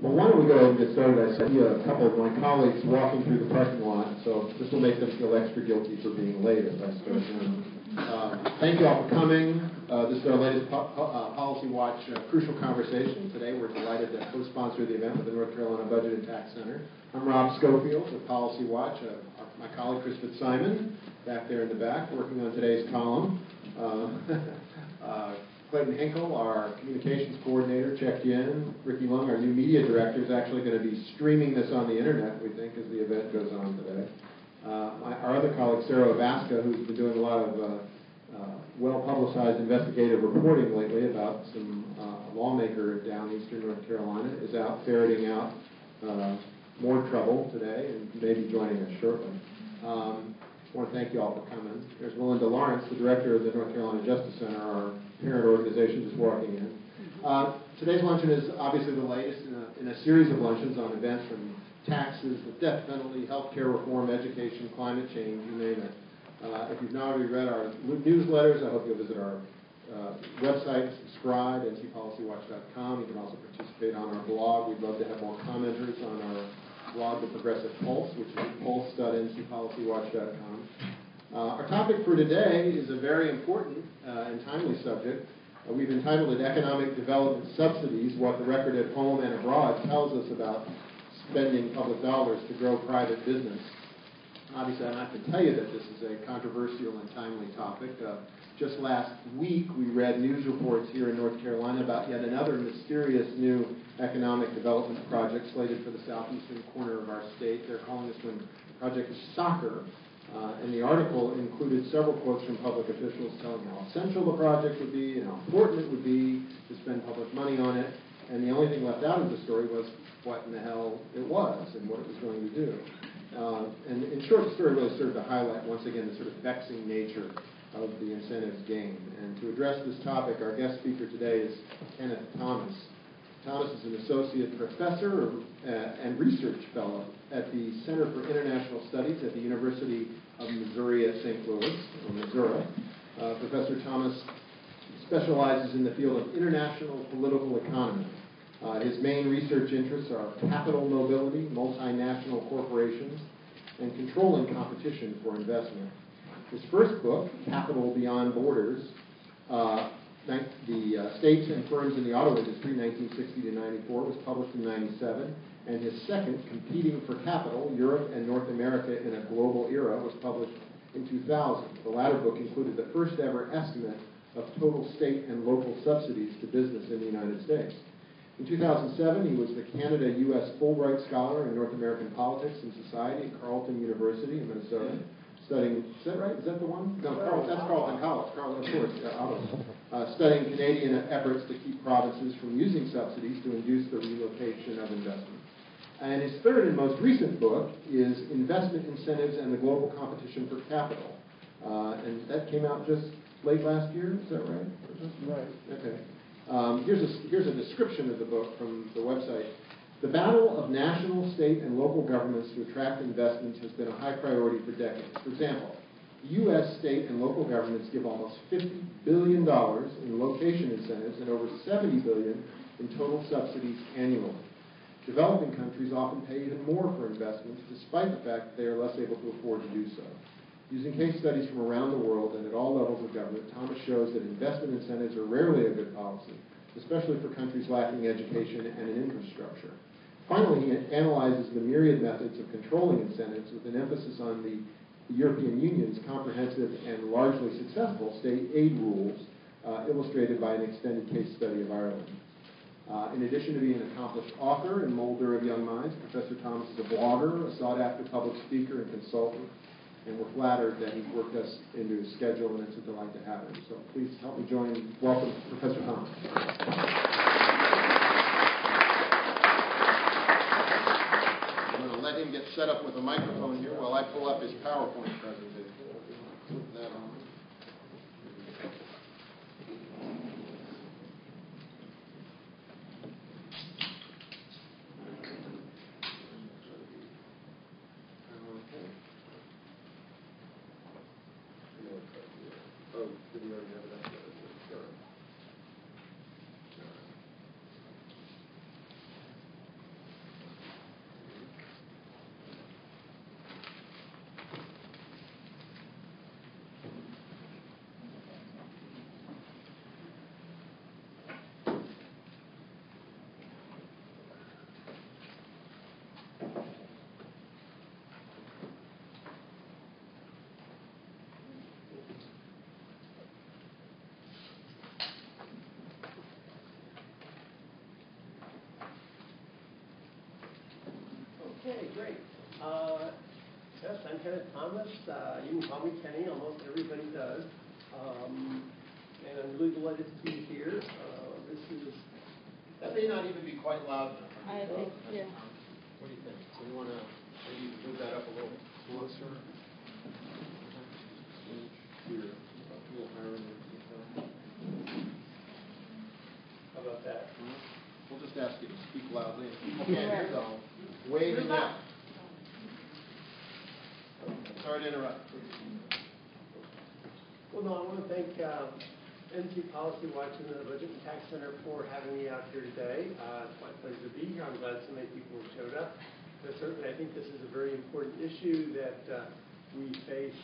Well, why don't we go ahead and get started? I see a couple of my colleagues walking through the parking lot, so this will make them feel extra guilty for being late as I start now. Thank you all for coming. This is our latest Policy Watch Crucial Conversation. Today we're delighted to co-sponsor the event with the North Carolina Budget and Tax Center. I'm Rob Schofield with Policy Watch. My colleague Chris Fitzsimon, back there in the back, working on today's column. Clayton Hinkle, our communications coordinator, checked in. Ricky Lung, our new media director, is actually going to be streaming this on the internet, we think, as the event goes on today. Our other colleague, Sarah Vasca, who's been doing a lot of well-publicized investigative reporting lately about some lawmaker down eastern North Carolina, is out ferreting out more trouble today and may be joining us shortly. I want to thank you all for coming. There's Melinda Lawrence, the director of the North Carolina Justice Center, our parent organization, just walking in. Today's luncheon is obviously the latest in a series of luncheons on events from taxes, the death penalty, healthcare reform, education, climate change, you name it. If you've not already read our newsletters, I hope you'll visit our website, subscribe, ncpolicywatch.com. You can also participate on our blog. We'd love to have more commenters on our blog, The Progressive Pulse, which is pulse.ncpolicywatch.com. Our topic for today is a very important and timely subject. We've entitled it Economic Development Subsidies, What the Record at Home and Abroad Tells Us About Spending Public Dollars to Grow Private Business. Obviously, I'm not going to tell you that this is a controversial and timely topic. Just last week, we read news reports here in North Carolina about yet another mysterious new economic development project slated for the southeastern corner of our state. They're calling this one Project Soccer. And the article included several quotes from public officials telling how essential the project would be and how important it would be to spend public money on it. And the only thing left out of the story was what in the hell it was and what it was going to do. And in short, the story really served to highlight, once again, the sort of vexing nature of the incentives game. And to address this topic, our guest speaker today is Kenneth Thomas. Thomas is an associate professor and research fellow at the Center for International Studies at the University of Missouri at St. Louis, or Missouri. Professor Thomas specializes in the field of international political economy. His main research interests are capital mobility, multinational corporations, and controlling competition for investment. His first book, Capital Beyond Borders, the States and Firms in the Auto Industry, 1960 to 94, was published in 97. And his second, Competing for Capital, Europe and North America in a Global Era, was published in 2000. The latter book included the first ever estimate of total state and local subsidies to business in the United States. In 2007, he was the Canada-U.S. Fulbright Scholar in North American Politics and Society at Carleton University in Minnesota, studying, is that right? Is that the one? No, that's Carleton College. Carleton, of course, studying Canadian efforts to keep provinces from using subsidies to induce the relocation of investment. And his third and most recent book is Investment Incentives and the Global Competition for Capital. And that came out just late last year, is that right? Right. Okay. Here's a description of the book from the website. The battle of national, state, and local governments to attract investments has been a high priority for decades. For example, U.S. state and local governments give almost $50 billion in location incentives and over $70 billion in total subsidies annually. Developing countries often pay even more for investments, despite the fact that they are less able to afford to do so. Using case studies from around the world and at all levels of government, Thomas shows that investment incentives are rarely a good policy, especially for countries lacking education and an infrastructure. Finally, he analyzes the myriad methods of controlling incentives with an emphasis on the European Union's comprehensive and largely successful state aid rules, illustrated by an extended case study of Ireland. In addition to being an accomplished author and molder of young minds, Professor Thomas is a blogger, a sought-after public speaker and consultant, and we're flattered that he's worked us into his schedule, and it's a delight to have him. So please help me welcome Professor Thomas. I'm going to let him get set up with a microphone here while I pull up his PowerPoint presentation. Put that on. Okay, great. Yes, I'm Kenneth Thomas. You can call me Kenny, almost everybody does. And I'm really delighted to be here. That may not even be quite loud enough. I think, yeah. What do you think? So you want to maybe move that up a little closer? Here, a little higher in the How about that? We'll just ask you to speak loudly. People can't hear though. Waving out. Sorry to interrupt. Well, no, I want to thank NC Policy Watch and the Budget and Tax Center for having me out here today. It's my pleasure to be here. I'm glad so many people have showed up. But certainly, I think this is a very important issue that we face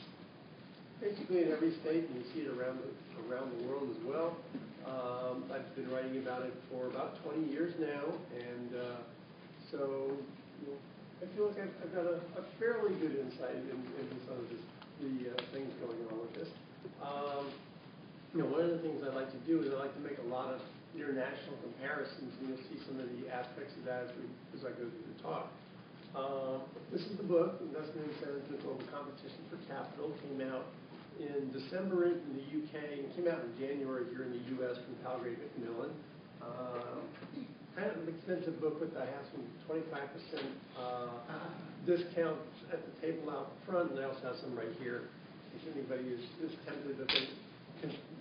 basically in every state, and you see it around the world as well. I've been writing about it for about 20 years now, and so I feel like I've got a fairly good insight into some of the things going on with this. One of the things I like to do is I like to make a lot of international comparisons, and you'll see some of the aspects of that as I go through the talk. This is the book, Investment Incentives in Global Competition for Capital. Came out in December in the UK, and came out in January here in the US from Palgrave Macmillan. Kind of an expensive book, but I have some 25% discounts at the table out front, and I also have some right here. If anybody is tempted, that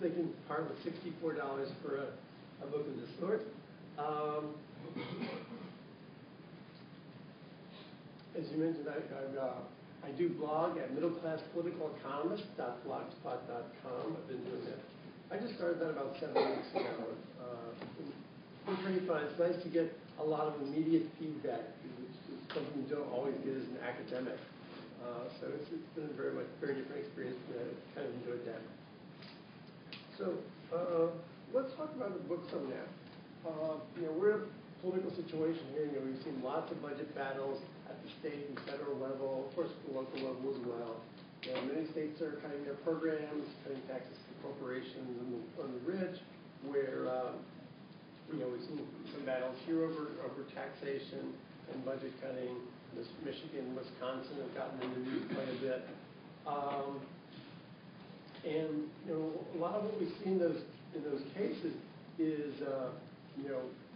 they can part with $64 for a book of this sort. As you mentioned, I do blog at middleclasspoliticaleconomist.blogspot.com. I've been doing that. I just started that about 7 weeks ago. It's pretty fun. It's nice to get a lot of immediate feedback, which is something you don't always get as an academic. So it's been a very different experience, but I kind of enjoyed that. So let's talk about the book some now. We're in a political situation here. We've seen lots of budget battles at the state and federal level, of course, at the local level as well. Many states are cutting their programs, cutting taxes to corporations and the rich, where we've seen some battles here over taxation and budget cutting. Michigan, Wisconsin have gotten in the news quite a bit. And a lot of what we see in those cases is,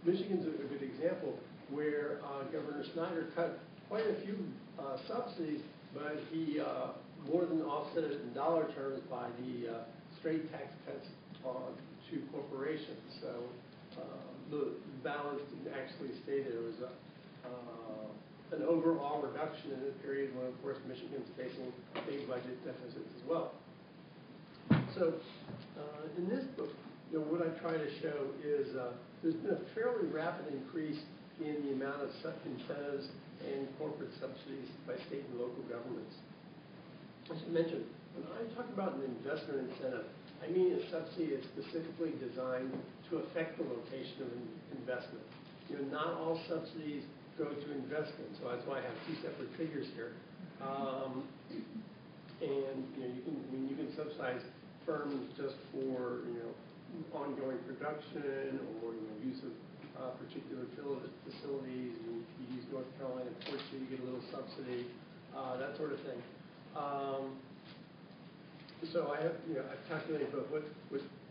Michigan's a good example where Governor Snyder cut quite a few subsidies, but he more than offset it in dollar terms by the straight tax cuts to corporations. So the balance didn't actually stay there. It was an overall reduction in a period when, of course, Michigan's facing big budget deficits as well. So in this book, what I try to show is there's been a fairly rapid increase in the amount of incentives and corporate subsidies by state and local governments. As you mentioned, when I talk about an investment incentive, I mean a subsidy that's specifically designed to affect the location of an investment. Not all subsidies go to investment, so that's why I have two separate figures here. And you can subsidize firms just for ongoing production or use of particular facilities. You use North Carolina ports, you get a little subsidy, that sort of thing. So I've calculated both what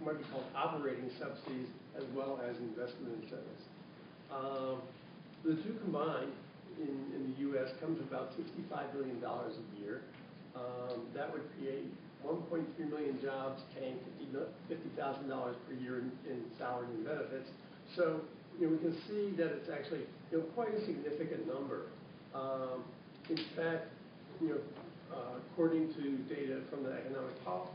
might be called operating subsidies as well as investment incentives. The two combined in the U.S. comes to about $65 billion a year. That would create 1.3 million jobs, paying $50,000 per year in salary and benefits. So we can see that it's actually quite a significant number. In fact, according to data from the Economic Policy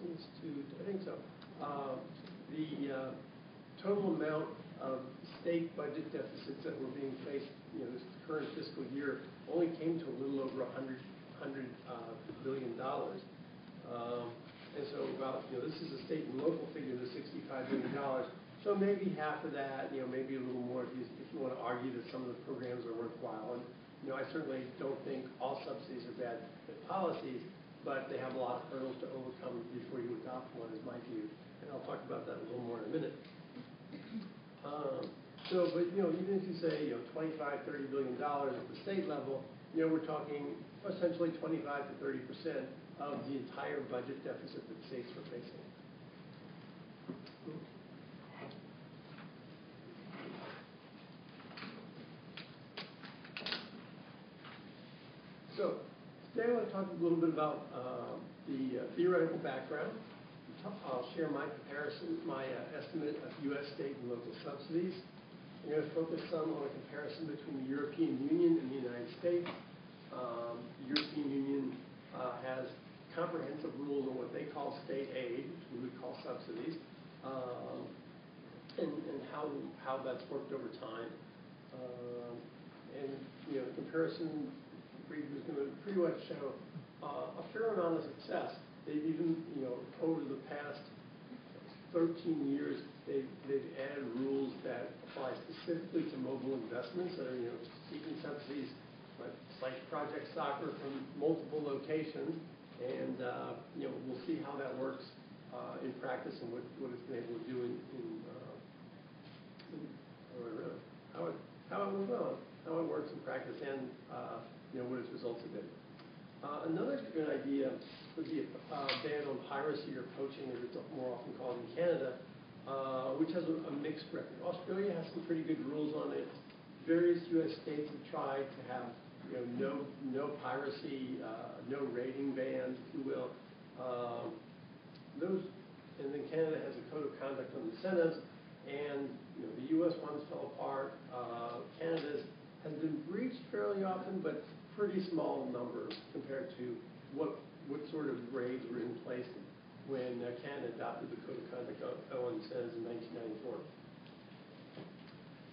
Institute, I think so, the total amount of state budget deficits that were being faced, this current fiscal year, only came to a little over $100 billion. And so about, this is a state and local figure, the $65 billion. So maybe half of that, maybe a little more if you want to argue that some of the programs are worthwhile. And I certainly don't think all subsidies are bad policies, but they have a lot of hurdles to overcome before you adopt one, is my view. And I'll talk about that a little more in a minute. So, but, even if you say, $25, $30 billion at the state level, we're talking essentially 25 to 30% of the entire budget deficit that states are facing. So, today I want to talk a little bit about the theoretical background. I'll share my comparison, my estimate of U.S. state and local subsidies. I'm going to focus some on a comparison between the European Union and the United States. The European Union has comprehensive rules on what they call state aid, which we would call subsidies, and how that's worked over time. The comparison is going to pretty much show a fair amount of success. They've even, over the past 13 years, they've added rules that apply specifically to mobile investments that are, seeking subsidies, like Project Soccer from multiple locations, and we'll see how that works in practice and what it's been able to do how it works in practice and what its results have been. Another good idea would be a ban on piracy or poaching, as it's more often called in Canada, which has a mixed record. Australia has some pretty good rules on it. Various U.S. states have tried to have no piracy, no raiding bans, if you will. And then Canada has a code of conduct on incentives, and the U.S. ones fell apart. Canada's has been breached fairly often, but pretty small numbers compared to what sort of raids were in place when Canada adopted the Code of Conduct on incentives in 1994.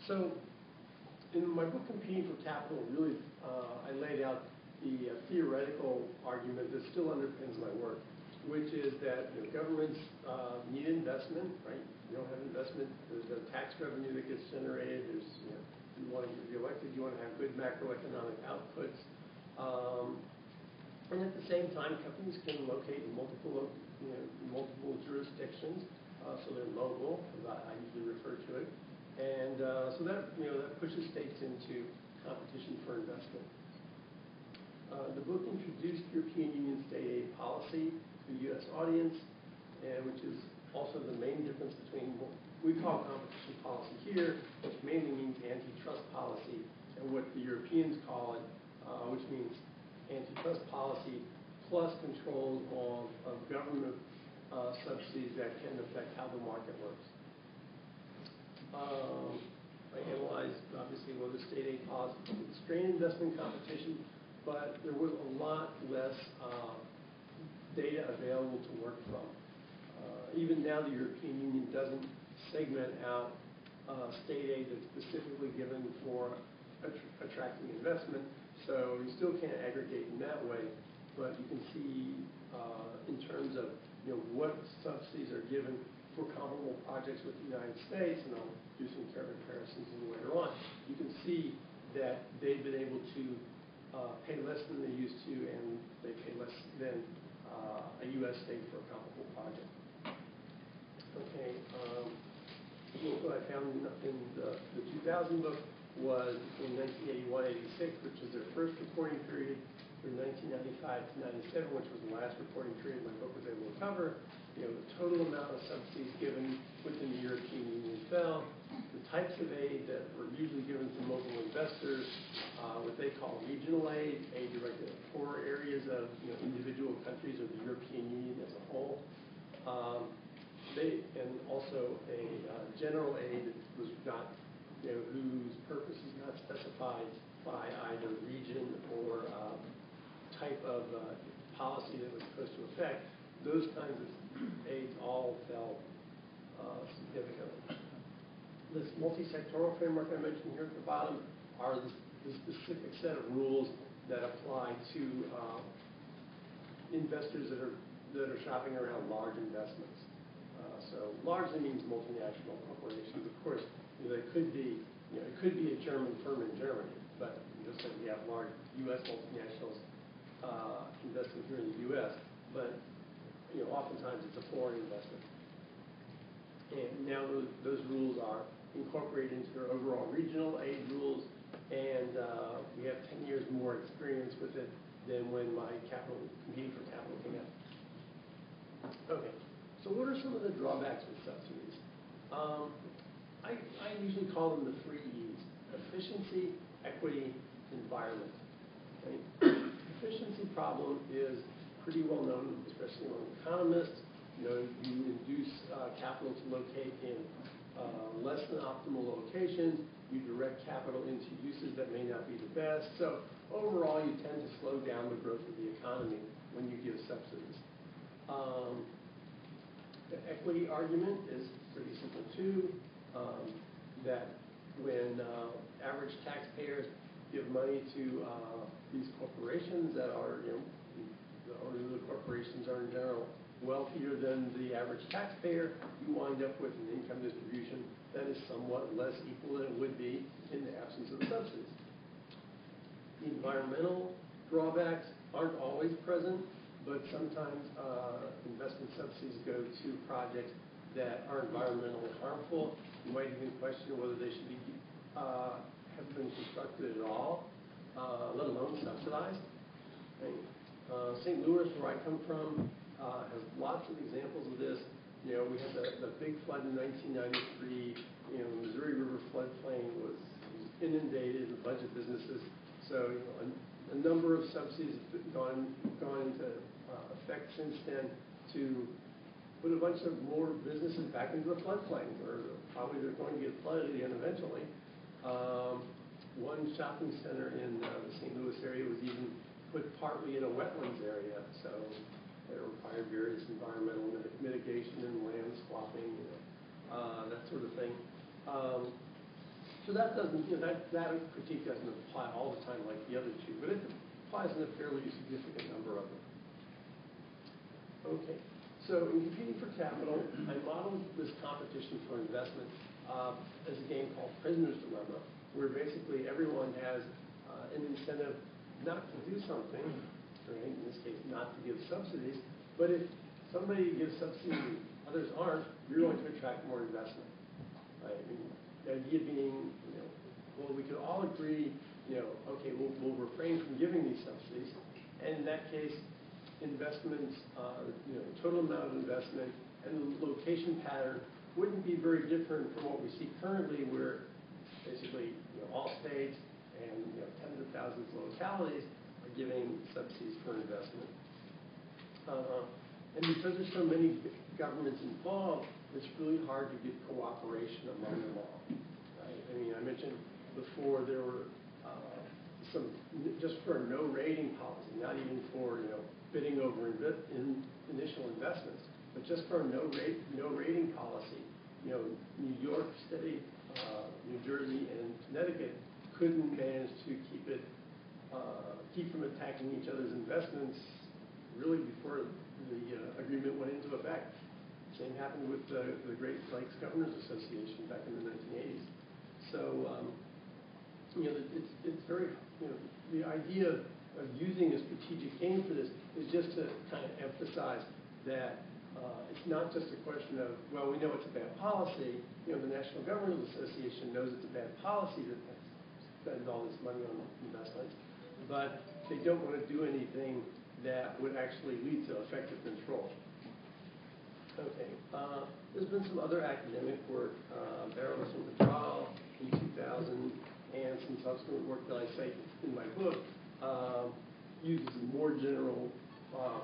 So, in my book, Competing for Capital, really, I laid out the theoretical argument that still underpins my work, which is that governments need investment, right? You don't have investment, there's no tax revenue that gets generated, there's, you want to be elected, you want to have good macroeconomic outputs. And at the same time, companies can locate in multiple jurisdictions, so they're mobile, as I usually refer to it. And so that pushes states into competition for investment. The book introduced European Union state aid policy to the U.S. audience, which is also the main difference between what we call competition policy here, which mainly means antitrust policy, and what the Europeans call it, which means antitrust policy plus controls of government subsidies that can affect how the market works. I analyzed, obviously, whether state aid policy could constrain investment competition, but there was a lot less data available to work from. Even now, the European Union doesn't segment out state aid that's specifically given for attracting investment, so you still can't aggregate in that way, but you can see in terms of what subsidies are given for comparable projects with the United States, and I'll do some comparisons later on, you can see that they've been able to pay less than they used to, and they pay less than a U.S. state for a comparable project. Okay, what I found in the 2000 book was in 1981-86, which was their first reporting period, through 1995 to 97, which was the last reporting period my book was able to cover. The total amount of subsidies given within the European Union fell. The types of aid that were usually given to mobile investors, what they call regional aid directed at poor areas of individual countries or the European Union as a whole. And also a general aid that was not, whose purpose is not specified by either region or type of policy that was supposed to affect. Those kinds of aids all fell significantly. This multi-sectoral framework I mentioned here at the bottom are the specific set of rules that apply to investors that are shopping around large investments. So largely means multinational corporations. Of course, they could be, it could be a German firm in Germany, but just like we have large U.S. multinationals investing here in the U.S., but oftentimes it's a foreign investment. And now those rules are incorporate into their overall regional aid rules, and we have 10 years more experience with it than when my competing for capital came out. Okay, so what are some of the drawbacks with subsidies? I usually call them the 3 E's: efficiency, equity, environment. Okay? Efficiency problem is pretty well known, especially among economists. You induce capital to locate in less than optimal locations. You direct capital into uses that may not be the best. So overall, you tend to slow down the growth of the economy when you give subsidies. The equity argument is pretty simple too, that when average taxpayers give money to these corporations that are, the owners of the corporations are in general wealthier than the average taxpayer, you wind up with an income distribution that is somewhat less equal than it would be in the absence of subsidies. The environmental drawbacks aren't always present, but sometimes investment subsidies go to projects that are environmentally harmful. You might even question whether they should be have been constructed at all, let alone subsidized. Okay. St. Louis, where I come from, has lots of examples of this. We had the big flood in 1993. The Missouri River floodplain was inundated a bunch of businesses. So a number of subsidies have gone into effect since then to put a bunch of more businesses back into the floodplain, or probably they're going to get flooded again eventually. One shopping center in the St. Louis area was even put partly in a wetlands area, so it required various environmental mitigation and land swapping, that sort of thing. So that doesn't, that critique doesn't apply all the time like the other two, but it applies in a fairly significant number of them. Okay, so in competing for capital, I modeled this competition for investment as a game called Prisoner's Dilemma, where basically everyone has an incentive not to do something, right? In this case, not to give subsidies, but if somebody gives subsidies and others aren't, you're going to attract more investment. Right? I mean, the idea being, well, we could all agree, okay, we'll refrain from giving these subsidies, and in that case, investments, total amount of investment and the location pattern wouldn't be very different from what we see currently, where basically all states and tens of thousands of localities are giving subsidies for investment. And because there's so many governments involved, it's really hard to get cooperation among them all. Right? I mean, I mentioned before there were some just for a no rating policy, not even for bidding over initial investments, but just for a no rating policy. New York State, New Jersey, and Connecticut couldn't manage to keep from attacking each other's investments really before the agreement went into effect. Same happened with the Great Lakes Governors Association back in the 1980s. So, it's very, the idea of using a strategic game for this is just to kind of emphasize that it's not just a question of, well, we know it's a bad policy. The National Governors Association knows it's a bad policy to spend all this money on investments, but they don't want to do anything that would actually lead to effective control. Okay, there's been some other academic work, Barrows and Madral in 2000, and some subsequent work that I cite in my book uses more general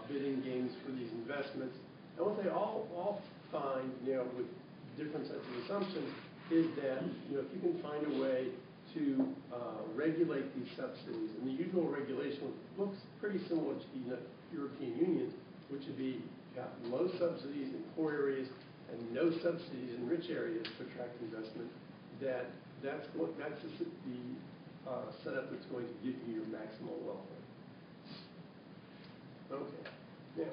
bidding games for these investments. And what they all find, with different sets of assumptions, is that if you can find a way to regulate these subsidies, and the usual regulation looks pretty similar to the European Union, which would be low subsidies in poor areas and no subsidies in rich areas to attract investment, that's the setup that's going to give you your maximal welfare. Okay. Now,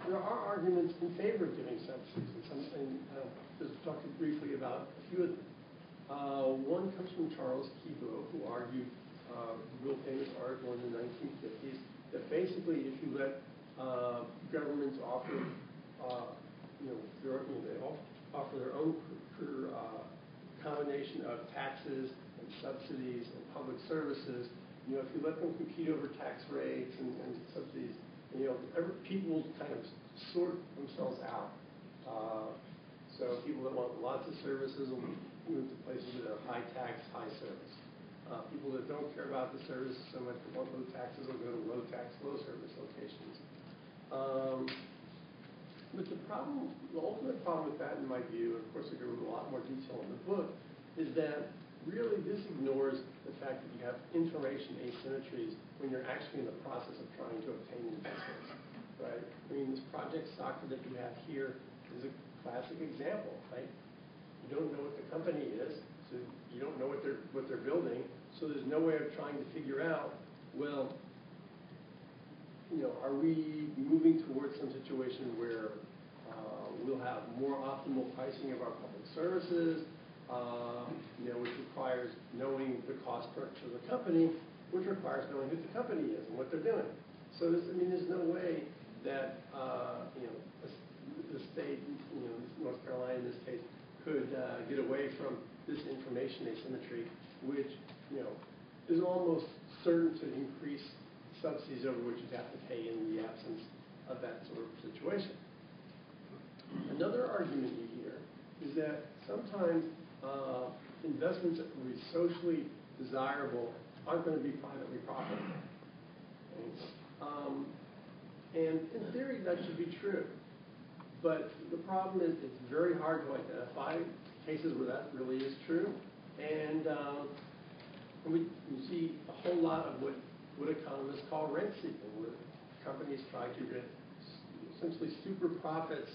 there are arguments in favor of giving subsidies, and just talking briefly about a few of them. One comes from Charles Keeble, who argued a real famous article in the 1950s that basically, if you let governments offer, they offer their own combination of taxes and subsidies and public services. You know, if you let them compete over tax rates and subsidies, you know, people kind of sort themselves out. So people that want lots of services will move to places that are high tax, high service. People that don't care about the service so much, that want low taxes, will go to low tax, low service locations. But the ultimate problem with that, in my view, and of course I go into a lot more detail in the book, is that really this ignores the fact that you have information asymmetries when you're actually in the process of trying to obtain investments, right? I mean, this project stock that you have here is a classic example, right? You don't know what the company is, so you don't know what they're building, so there's no way of trying to figure out, well, you know, are we moving towards some situation where we'll have more optimal pricing of our public services, you know, which requires knowing the cost structure of the company, which requires knowing who the company is and what they're doing. So there's no way that you know, the state, you know, North Carolina in this case, could get away from this information asymmetry, which, you know, is almost certain to increase subsidies over which you'd have to pay in the absence of that sort of situation. Another argument you hear is that sometimes investments that will be socially desirable aren't going to be privately profitable. And in theory, that should be true. But the problem is it's very hard to identify cases where that really is true. And we see a whole lot of what economists call rent seeking, where companies try to get essentially super profits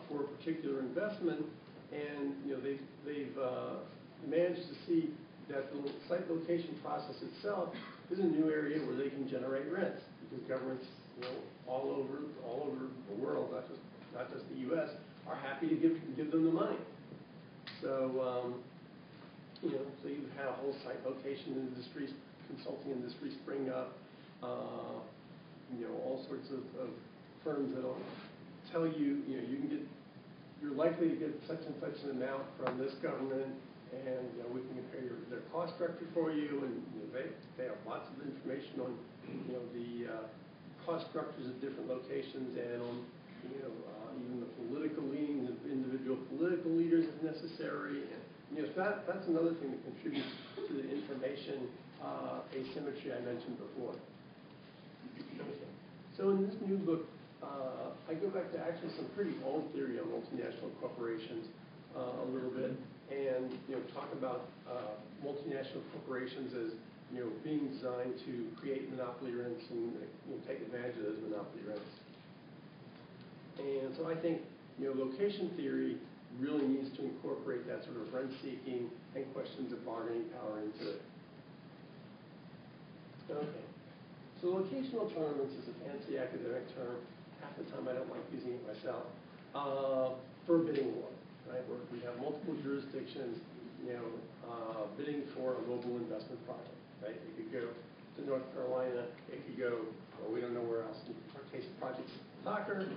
for a particular investment, and you know they've managed to see that the site location process itself is a new area where they can generate rents, because governments, you know, all over the world, not just the U.S., are happy to give them the money. So you know, so you have whole site location industries, consulting industry spring up. You know, all sorts of firms that'll tell you, you know, you're likely to get such and such an amount from this government, and you know, we can compare their cost structure for you, and you know, they have lots of information on, you know, the cost structures of different locations, and on, you know, even the political leanings of individual political leaders if necessary. And you know, so that's another thing that contributes to the information asymmetry I mentioned before. So in this new book, I go back to actually some pretty old theory on multinational corporations a little bit, and you know, talk about multinational corporations as, you know, being designed to create monopoly rents and, you know, take advantage of those monopoly rents. And so I think, you know, location theory really needs to incorporate that sort of rent seeking and questions of bargaining power into it. Okay. So locational tournaments is a fancy academic term. Half the time I don't like using it myself. For a bidding war, right? Where we have multiple jurisdictions, you know, bidding for a mobile investment project, right? It could go to North Carolina. It could go, well, we don't know where else. In our case, the project's soccer.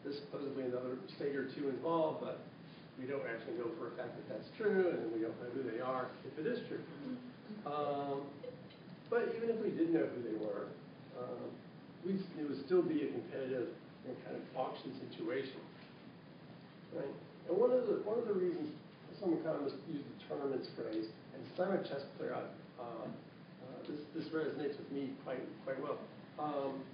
There's supposedly another state or two involved, but we don't actually know for a fact that that's true, and we don't know who they are if it is true. But even if we did know who they were, it would still be a competitive and kind of auction situation, right? And one of the reasons some economists use the tournaments phrase, and since I'm a chess player, this resonates with me quite well.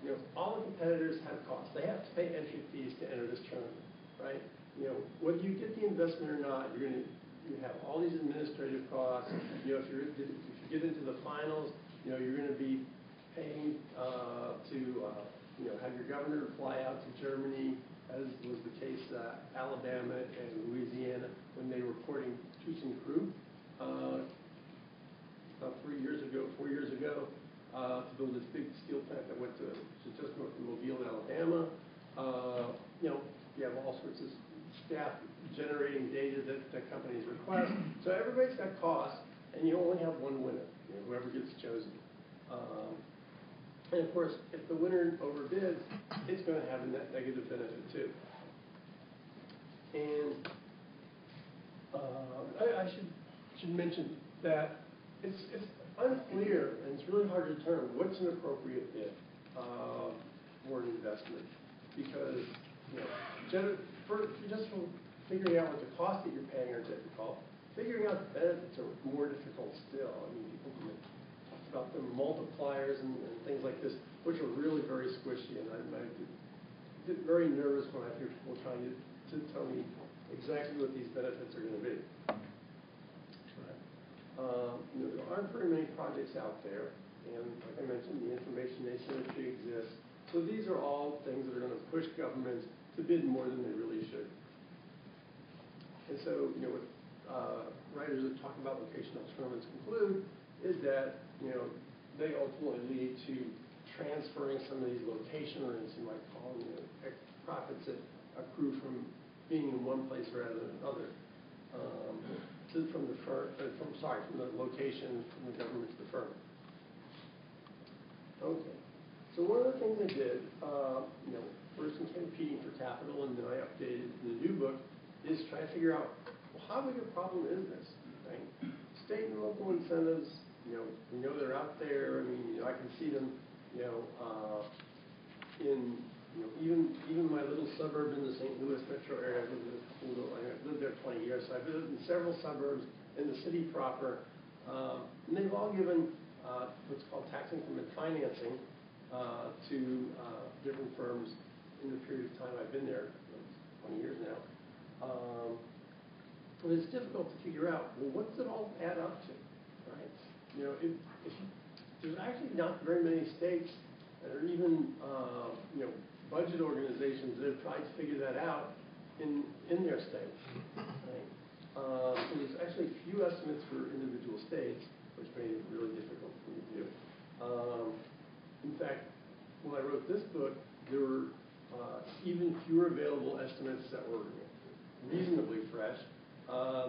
You know, all the competitors have costs. They have to pay entry fees to enter this tournament, right? You know, whether you get the investment or not, you have all these administrative costs. You know, if you get into the finals, you know, you're going to be paying to you know, have your governor fly out to Germany, as was the case Alabama and Louisiana when they were courting ThyssenKrupp about 4 years ago, to build this big steel plant that went to just north of Mobile, Alabama. You know, you have all sorts of staff generating data that companies request. So everybody's got costs, and you only have one winner, you know, whoever gets chosen. And of course, if the winner overbids, it's going to have a net negative benefit too. And should mention that it's unclear and it's really hard to determine what's an appropriate bid for an investment, because just from figuring out what the cost that you're paying are difficult. Figuring out the benefits are more difficult still. I mean, people can talk about the multipliers and things like this, which are really very squishy, and I get very nervous when I hear people trying to tell me exactly what these benefits are going to be. There aren't very many projects out there, and like I mentioned, the information asymmetry exists. So these are all things that are going to push governments to bid more than they really should. And so, what writers that talk about locational determinants conclude is that, they ultimately lead to transferring some of these location rents, you might call them, profits that accrue from being in one place rather than another, from the location, from the government to the firm. Okay. So one of the things I did, first in competing for capital, and then I updated in the new book, is try to figure out, well, how big a problem is this? Right? State and local incentives, we know they're out there. I mean, I can see them, in, even my little suburb in the St. Louis metro area. I've lived there 20 years, so I've lived in several suburbs in the city proper, and they've all given what's called tax increment financing to different firms in the period of time I've been there, 20 years now. But it's difficult to figure out, well, what's it all add up to, right? There's actually not very many states that are even, budget organizations that have tried to figure that out in their states, right? So there's actually few estimates for individual states, which made it really difficult for me to do. In fact, when I wrote this book, there were even fewer available estimates that were reasonably fresh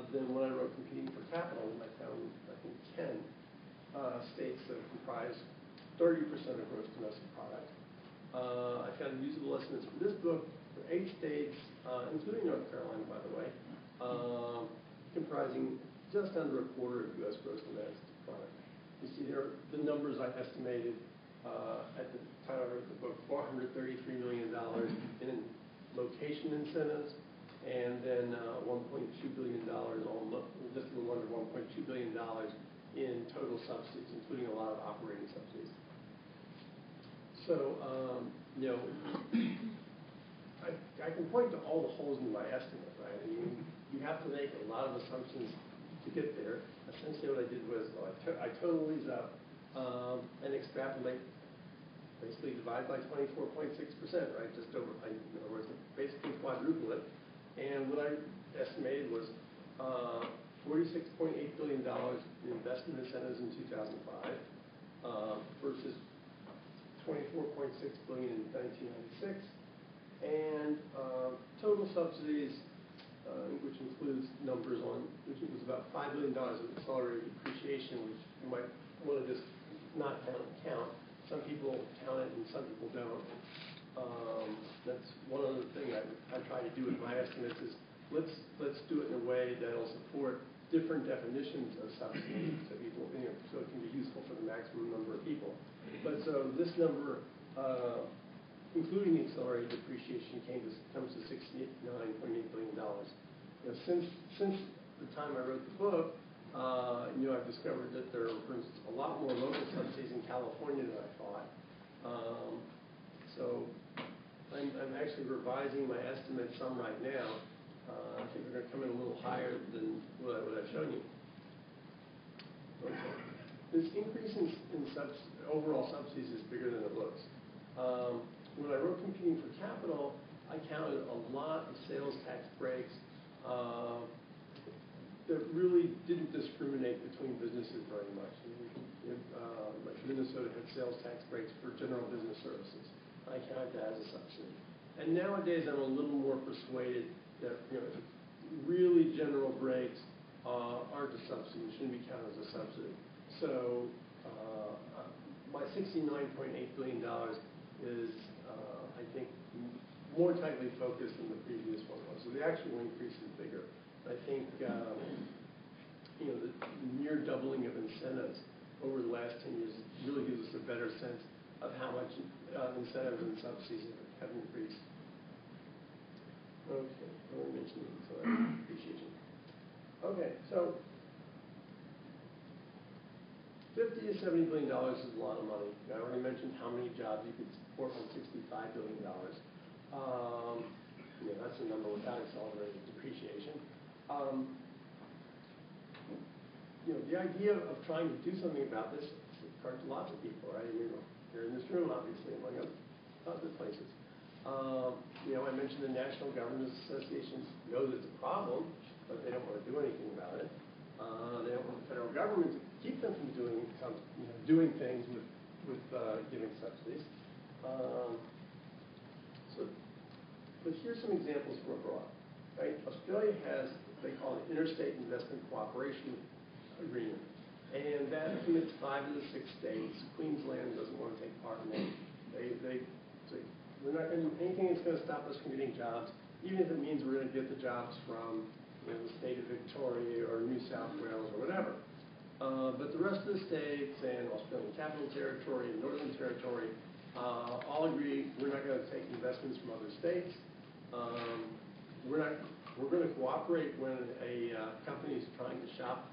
than when I wrote Competing for Capital, and I found, I think, 10 states that comprise 30% of gross domestic product. I found usable estimates for this book for 8 states, including North Carolina, by the way, comprising just under a quarter of U.S. gross domestic product. You see there the numbers I estimated at the time I wrote the book: $433 million in location incentives, and then $1.2 billion, just a little under $1.2 billion in total subsidies, including a lot of operating subsidies. So, I can point to all the holes in my estimate, right? I mean, you have to make a lot of assumptions to get there. Essentially what I did was, I total these up and extrapolate, basically divide by 24.6%, right? Just over, in other words, basically quadruple it. And what I estimated was $46.8 billion in investment incentives in 2005 versus $24.6 billion in 1996, and total subsidies, which includes numbers on, which was about $5 billion of accelerated depreciation, which you might want to just not count. Some people count it and some people don't. That's one other thing I try to do with my estimates is let's do it in a way that'll support different definitions of subsidies, so people, so it can be useful for the maximum number of people. But so this number, including accelerated depreciation, comes to $69.8 billion. Since the time I wrote the book, I've discovered that there are, for instance, a lot more local subsidies in California than I thought. So I'm actually revising my estimates some right now. I think they're going to come in a little higher than what I've shown you. Okay. This increase in overall subsidies is bigger than it looks. When I wrote Competing for Capital, I counted a lot of sales tax breaks that really didn't discriminate between businesses very much. Like Minnesota had sales tax breaks for general business services. I counted that as a subsidy. And nowadays, I'm a little more persuaded that really general breaks aren't a subsidy, shouldn't be counted as a subsidy. So my $69.8 billion is, I think, more tightly focused than the previous one was. So the actual increase is bigger. I think, doubling of incentives over the last 10 years really gives us a better sense of how much incentives and subsidies have increased. Okay, I already mentioned appreciation. Okay, so $50 to $70 billion is a lot of money. I already mentioned how many jobs you could support on $65 billion. That's a number without accelerated depreciation. The idea of trying to do something about this occurred to lots of people, right? You're in this room, obviously, among other places. I mentioned the National Governors Associations know that it's a problem, but they don't want to do anything about it. They don't want the federal government to keep them from doing things with giving subsidies. But here's some examples from abroad. Right? Australia has what they call an Interstate Investment Cooperation Agreement, and that commits 5 of the 6 states. Queensland doesn't want to take part in it. They say we're not going to do anything that's going to stop us from getting jobs, even if it means we're going to get the jobs from the state of Victoria or New South Wales or whatever. But the rest of the states and Australian Capital Territory and Northern Territory all agree we're not going to take investments from other states. We're going to cooperate when a company is trying to shop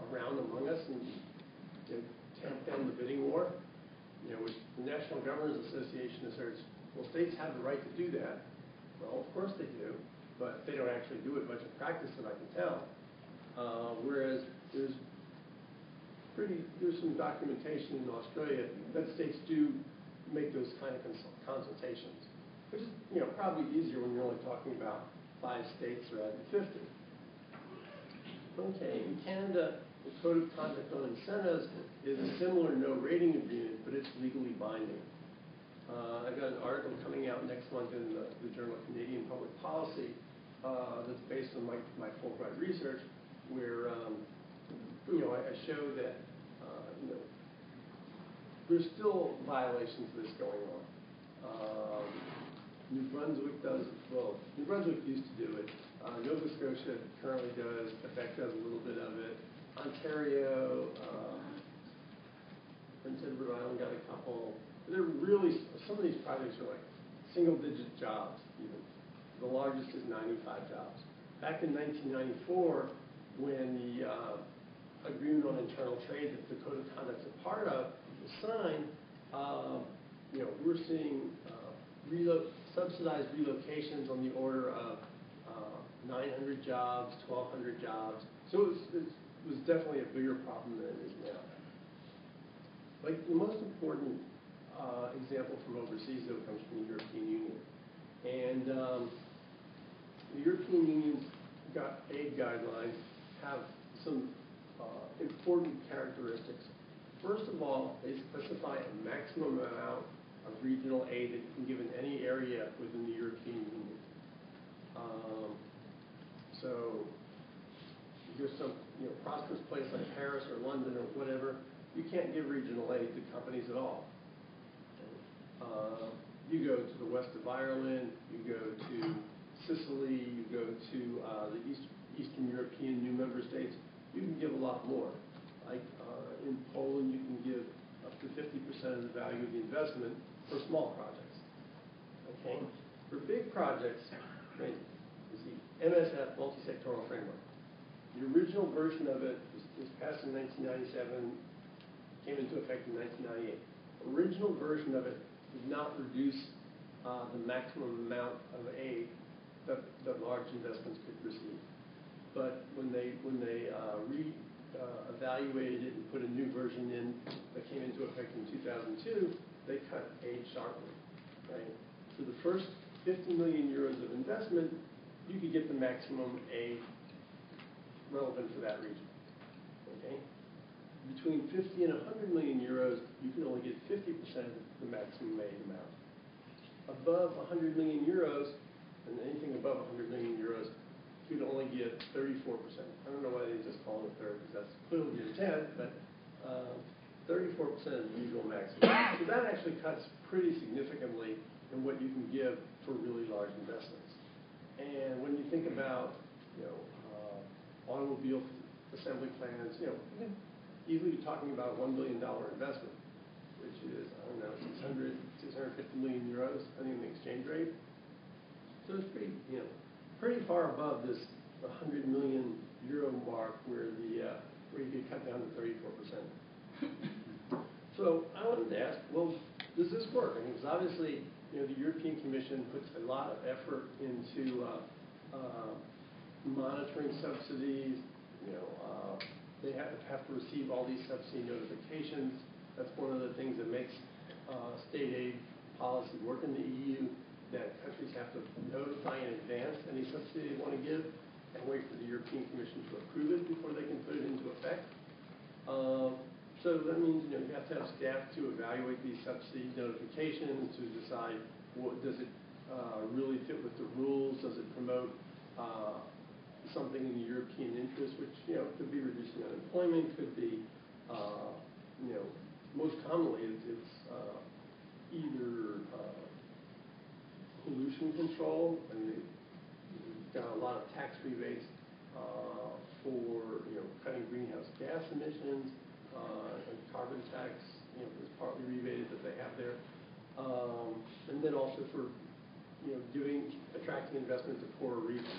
around among us and tamp down the bidding war. Which the National Governors Association asserts, well, states have the right to do that. Well, of course they do, but they don't actually do it much in practice that I can tell. Whereas there's some documentation in Australia that states do make those kind of consultations, which is probably easier when you're only talking about 5 states rather than 50. Okay, in Canada, the Code of Conduct on Incentives is a similar no-rating agreement, but it's legally binding. I've got an article coming out next month in the Journal of Canadian Public Policy that's based on my Fulbright research, where I show that there's still violations of this going on. New Brunswick used to do it. Nova Scotia currently does. Quebec does a little bit of it. Ontario, Prince Edward Island got a couple. They're really, some of these projects are like single-digit jobs even. The largest is 95 jobs. Back in 1994, when the Agreement on Internal Trade that the Code of Conduct is a part of was signed, we're seeing subsidized relocations on the order of 900 jobs, 1,200 jobs. So it was definitely a bigger problem than it is now. Like the most important example from overseas, though, comes from the European Union. And the European Union's aid guidelines have some important characteristics. First of all, they specify a maximum amount of regional aid that you can give in any area within the European Union. So if you're some prosperous place like Paris or London or whatever, you can't give regional aid to companies at all. You go to the west of Ireland, you go to Sicily, you go to the Eastern European new member states, you can give a lot more. Like in Poland, you can give up to 50% of the value of the investment for small projects. Okay? For big projects, right, is the MSF, multi-sectoral framework. The original version of it was passed in 1997, came into effect in 1998. The original version of it did not reduce the maximum amount of aid that large investments could receive. But when they evaluated it and put a new version in that came into effect in 2002, they cut aid sharply. Right? For the first 50 million euros of investment, you could get the maximum aid relevant for that region. Okay? Between 50 and 100 million euros, you can only get 50% of the maximum aid amount. Above 100 million euros, and anything above 100 million euros, you can only get 34%. I don't know why they just call it a third, because that's clearly the intent, but 34% is the usual maximum. So that actually cuts pretty significantly in what you can give for really large investments. And when you think about, automobile assembly plants, easily be talking about a $1 billion investment, which is, I don't know, 650 million euros, depending on the exchange rate. So it's pretty, pretty far above this 100 million euro mark where you get cut down to 34%. So I wanted to ask, well, does this work? I mean, because obviously, the European Commission puts a lot of effort into monitoring subsidies. They have to receive all these subsidy notifications. That's one of the things that makes state aid policy work in the EU, that countries have to notify in advance any subsidy they want to give and wait for the European Commission to approve it before they can put it into effect. So that means you have to have staff to evaluate these subsidy notifications to decide does it really fit with the rules, does it promote something in the European interest, which could be reducing unemployment, could be most commonly it's either pollution control, and we've got a lot of tax rebates for cutting greenhouse gas emissions, and carbon tax is partly rebated that they have there, and then also for attracting investment to poorer regions.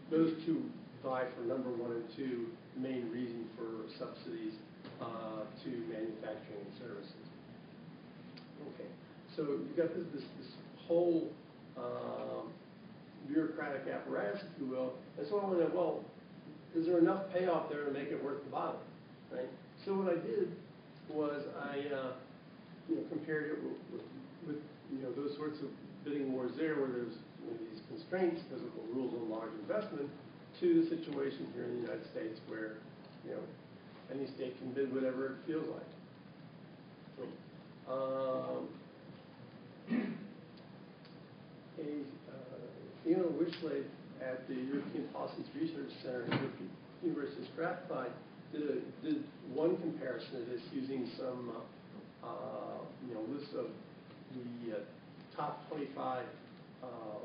Those two vie for number 1 and 2 main reason for subsidies to manufacturing and services. Okay, so you've got this whole bureaucratic apparatus, if you will, and so I want to know, well, is there enough payoff there to make it worth the bother, right? So what I did was I compared it with those sorts of bidding wars there, where there's these constraints, physical rules on large investment, to the situation here in the United States where any state can bid whatever it feels like. Fiona Wishlade at the European Policies Research Center at the University of Strathclyde did one comparison of this using some lists of the top 25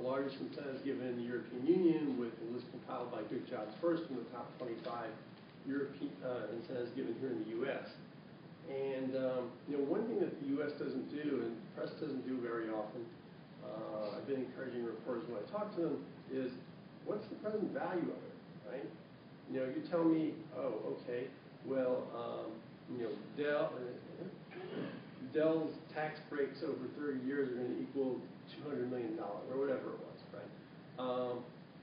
largest incentives given in the European Union with the list compiled by Good Jobs First and the top 25 European incentives given here in the U.S. And one thing that the U.S. doesn't do, and the press doesn't do very often, I've been encouraging reporters when I talk to them, is what's the present value of it, right? You tell me, oh, okay, well, Dell's tax breaks over 30 years are going to equal $200 million, or whatever it was, right?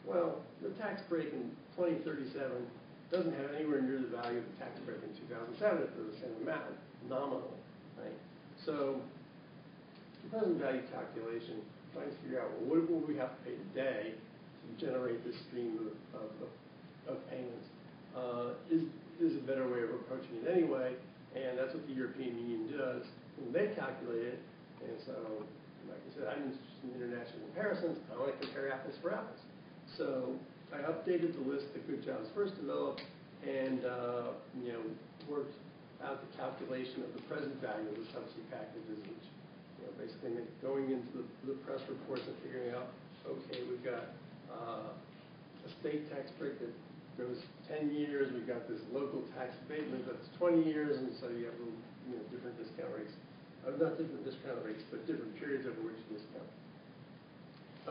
Well, the tax break in 2037 doesn't have anywhere near the value of the tax break in 2007 for the same amount, nominal, right? So the present value calculation, trying to figure out, well, what will we have to pay today to generate this stream of payments is a better way of approaching it anyway, and that's what the European Union does when they calculate it. And so, like I said, I'm interested in international comparisons. I want to compare apples for apples. So I updated the list that Good Jobs First developed, and worked out the calculation of the present value of the subsidy packages, which basically going into the press reports and figuring out, okay, we've got a state tax break that goes 10 years. We've got this local tax abatement that's 20 years, and so you have different discount rates. Not different discount rates, but different periods over which you discount.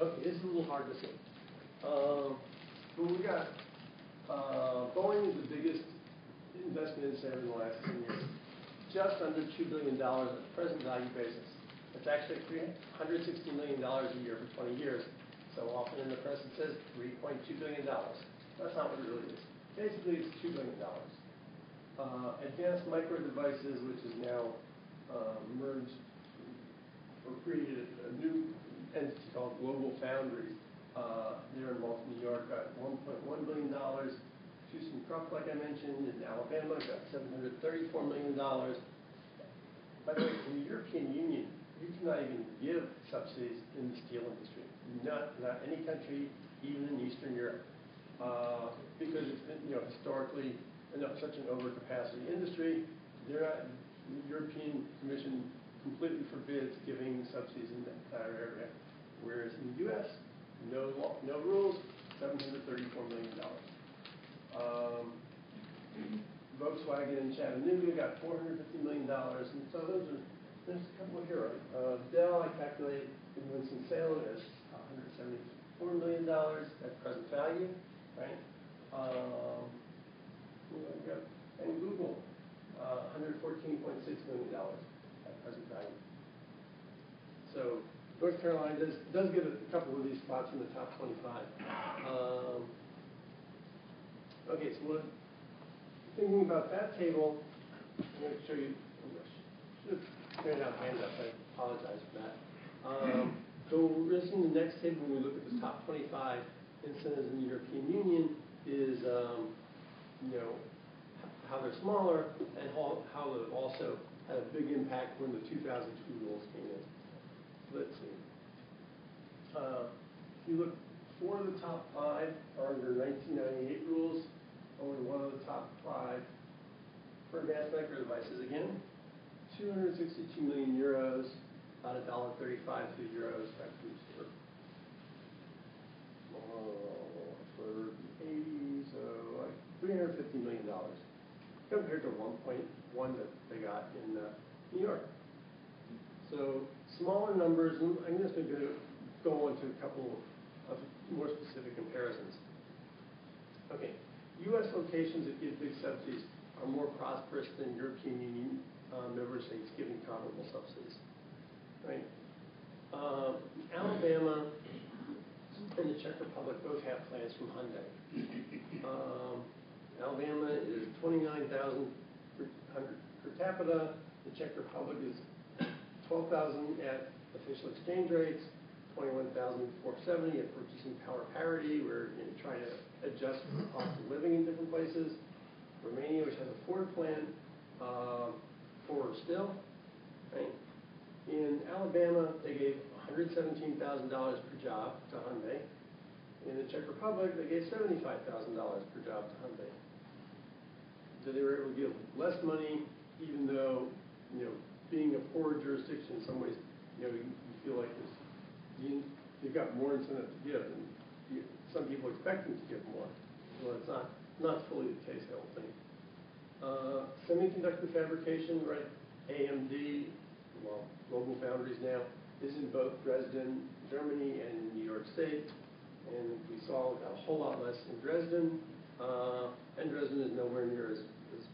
Okay, this is a little hard to see. But we got Boeing is the biggest investment incentive in the last 10 years, just under $2 billion on a present value basis. It's actually $160 million a year for 20 years. So often in the press it says $3.2 billion. That's not what it really is. Basically, it's $2 billion. Advanced Micro Devices, which is now merged or created a new entity called Global Foundries. They're in Malta, New York, got $1.1 billion. ThyssenKrupp, like I mentioned, in Alabama, got $734 million. By the way, in the European Union, you cannot even give subsidies in the steel industry. Not any country, even in Eastern Europe, because it's been historically such an overcapacity industry. The European Commission completely forbids giving subsidies in that entire area, whereas in the U.S., no rules, $734 million. Volkswagen in Chattanooga got $450 million, and so there's a couple here. Dell, I calculated in Winston-Salem as $174 million at present value, right? And Google, $114.6 million at present value. So North Carolina does get a couple of these spots in the top 25. Okay, so thinking about that table, I'm going to show you. I should have printed out handouts. I apologize for that. So we're going to see in the next table when we look at the top 25 incentives in the European Union is how they're smaller and how they've also had a big impact when the 2002 rules came in. Let's see. If you look, 4 of the top 5 are under 1998 rules. Only 1 of the top 5 for advanced micro devices. Again, 262 million euros, about $1.35 to the euro, respectively, for the 80s, so like $350 million compared to 1.1 that they got in New York. So smaller numbers, and I'm just going to go into a couple of more specific comparisons. Okay, U.S. locations that give big subsidies are more prosperous than European Union member states giving comparable subsidies, right? Alabama and the Czech Republic both have plants from Hyundai. Alabama is 29,000 per capita. The Czech Republic is 12,000 at official exchange rates, 21,470 at purchasing power parity. We're trying to adjust for the cost of living in different places. Romania, which has a Ford plant, poorer still, right? In Alabama, they gave $117,000 per job to Hyundai. In the Czech Republic, they gave $75,000 per job to Hyundai. So they were able to give less money, even though, being a poor jurisdiction in some ways, you feel like you've got more incentive to give, and some people expect them to give more. Well, it's not fully the case, I don't think. Semiconductor fabrication, right? AMD, well, Global Foundries now, is in both Dresden, Germany, and New York State. And we saw a whole lot less in Dresden, and Dresden is nowhere near as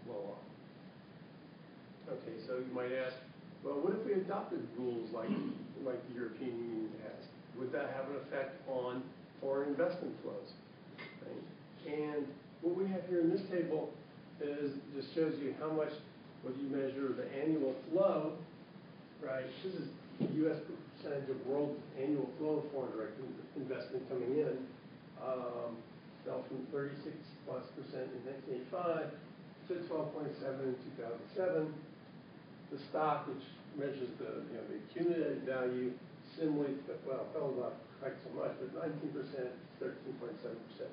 well off. Okay, so you might ask, well, what if we adopted rules like the European Union has? Would that have an effect on foreign investment flows? Right? And what we have here in this table just shows you how much, whether you measure the annual flow, right? This is the U.S. percentage of world annual flow of foreign direct investment coming in. Fell from 36+% in 1985 to 12.7 in 2007. The stock, which measures the accumulated value, similarly, fell not quite so much, but 19%, 13.7%.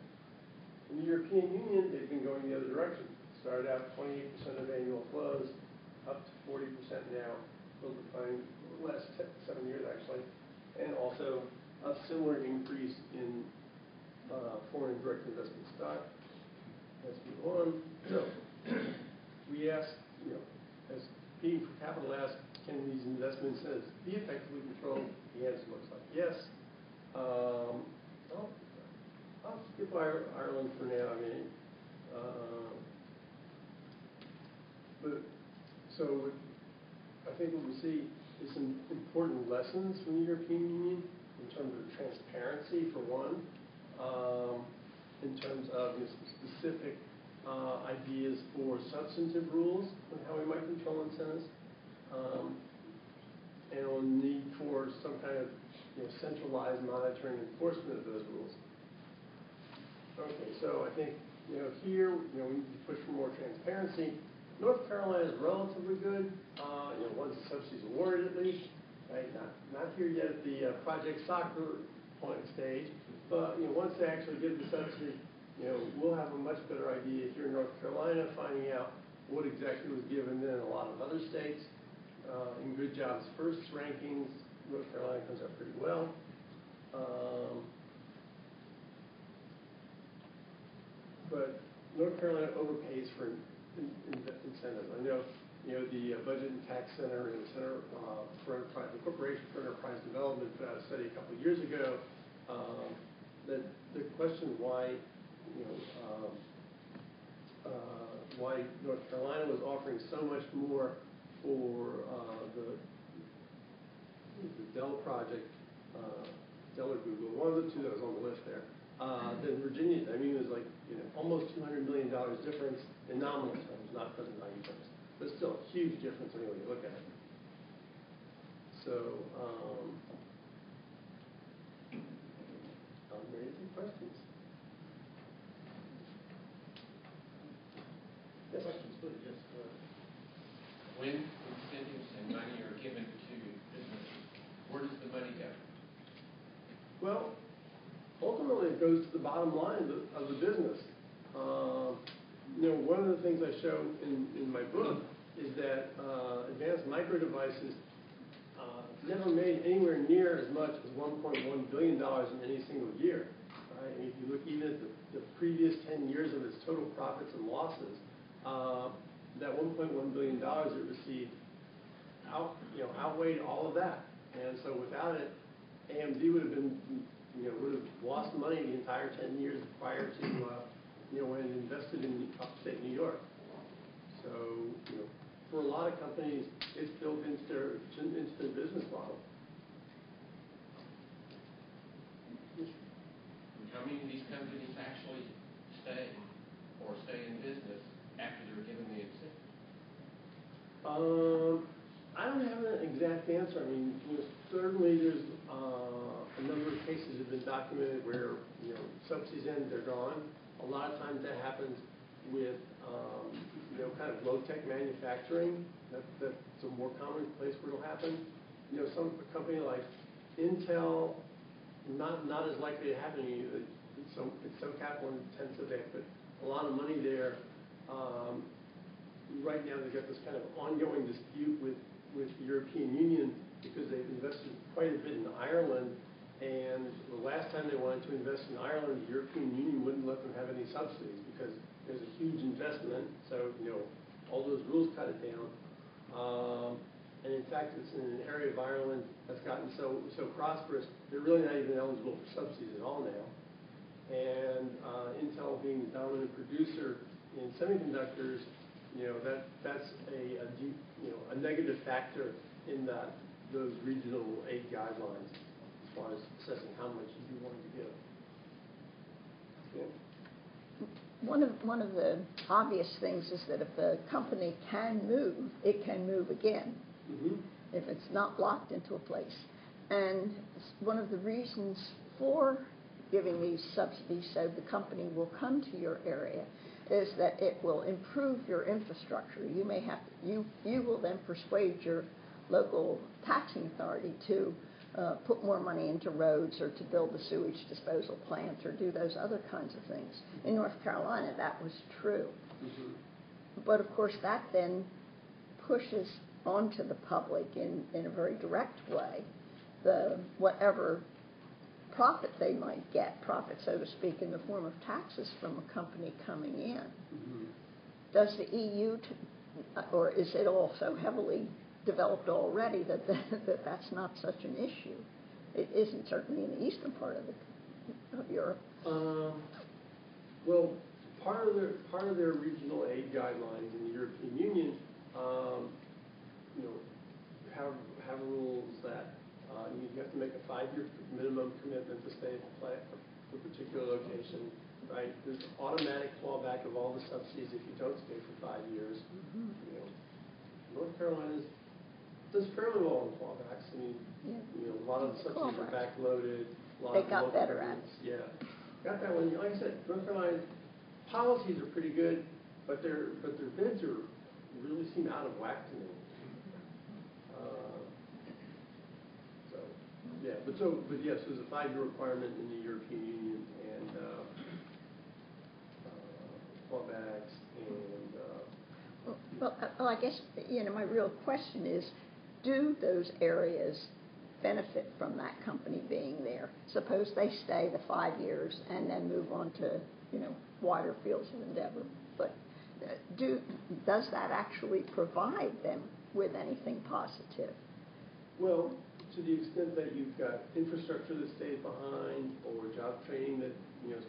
In the European Union, they've been going the other direction. Started out 28% of annual flows, up to 40% now, still declining the last 7 years actually, and also a similar increase in foreign direct investment stock. Let's move on. So we asked, as P for Capital asked, can these investment incentives be effectively controlled? The answer looks like yes. I'll skip Ireland for now. I think what we see is some important lessons from the European Union in terms of transparency, for one, in terms of some specific ideas for substantive rules on how we might control incentives, and on the need for some kind of centralized monitoring and enforcement of those rules. Okay, so I think here we need to push for more transparency. North Carolina is relatively good. Once the subsidies awarded, at least, right? Not here yet at the Project Soccer point stage, but once they actually give the subsidy, we'll have a much better idea here in North Carolina, finding out what exactly was given in a lot of other states. In Good Jobs First rankings, North Carolina comes up pretty well. But North Carolina overpays for incentives. I know, the Budget and Tax Center and the Center for Enterprise, the Corporation for Enterprise Development put out a study a couple of years ago that the question why, why North Carolina was offering so much more for the Dell project, Dell or Google, one of the two that was on the list there, than Virginia. I mean, it was like almost $200 million difference in nominal terms, not present value terms, but still a huge difference when you look at it. So, I'm ready to take questions. Yes. Questions, please. Yes. When incentives and money are given to businesses, where does the money go? Well, ultimately it goes to the bottom line of the business. One of the things I show in my book is that advanced micro devices never made anywhere near as much as $1.1 billion in any single year. Right? I mean, if you look even at the previous 10 years of its total profits and losses, that $1.1 billion it received outweighed all of that. And so without it, AMD would have been, would have lost money the entire 10 years prior to, when it invested in upstate New York. So, for a lot of companies, it's built into their business model. How many of these companies actually stay in business after they're given the incentive? I don't have an exact answer. I mean, certainly there's a number of cases have been documented where subsidies end, they're gone. A lot of times that happens with kind of low-tech manufacturing. That's a more common place where it'll happen. A company like Intel, not as likely to happen. It's so capital intensive. They put a lot of money there. Right now they've got this kind of ongoing dispute with the European Union because they've invested quite a bit in Ireland, and the last time they wanted to invest in Ireland, the European Union wouldn't let them have any subsidies because there's a huge investment, so all those rules cut it down. And in fact, it's in an area of Ireland that's gotten so prosperous, they're really not even eligible for subsidies at all now. And Intel being the dominant producer in semiconductors, that's a negative factor in those regional aid guidelines as far as assessing how much you want to give. Yeah. One of the obvious things is that if the company can move, it can move again. Mm-hmm. If it's not locked into a place. And one of the reasons for giving these subsidies so the company will come to your area is that it will improve your infrastructure. You may have to, you will then persuade your local taxing authority to put more money into roads or to build a sewage disposal plant or do those other kinds of things. In North Carolina, that was true. Mm-hmm. But of course, that then pushes onto the public in a very direct way the whatever profit they might get, profit so to speak, in the form of taxes from a company coming in. Mm-hmm. Does the EU, or is it all so heavily developed already that that's not such an issue? It isn't certainly in the eastern part of Europe. Well, part of their regional aid guidelines in the European Union, have rules that you have to make a 5-year minimum commitment to stay at for a particular location, right? There's automatic clawback of all the subsidies if you don't stay for 5 years. Mm-hmm. North Carolina does fairly well on clawbacks. I mean, a lot of the subsidies are backloaded. They got better at it. Yeah, got that one. Like I said, North Carolina's policies are pretty good, but their bids really seem out of whack to me. But yes, there's a 5-year requirement in the European Union, and clawbacks, and well, I guess my real question is, do those areas benefit from that company being there? Suppose they stay the 5 years and then move on to wider fields of endeavor. But does that actually provide them with anything positive? Well, to the extent that you've got infrastructure that stays behind or job training that,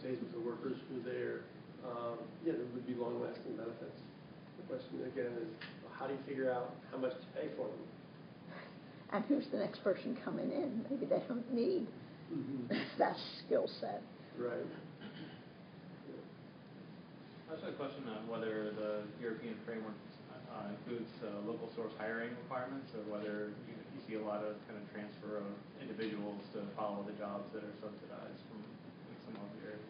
stays with the workers who are there, there would be long-lasting benefits. The question again is, how do you figure out how much to pay for them? And who's the next person coming in? Maybe they don't need that skill set. Right. I just had a question on whether the European framework includes local source hiring requirements, or whether you see a lot of kind of transfer of individuals to follow the jobs that are subsidized from some of the areas.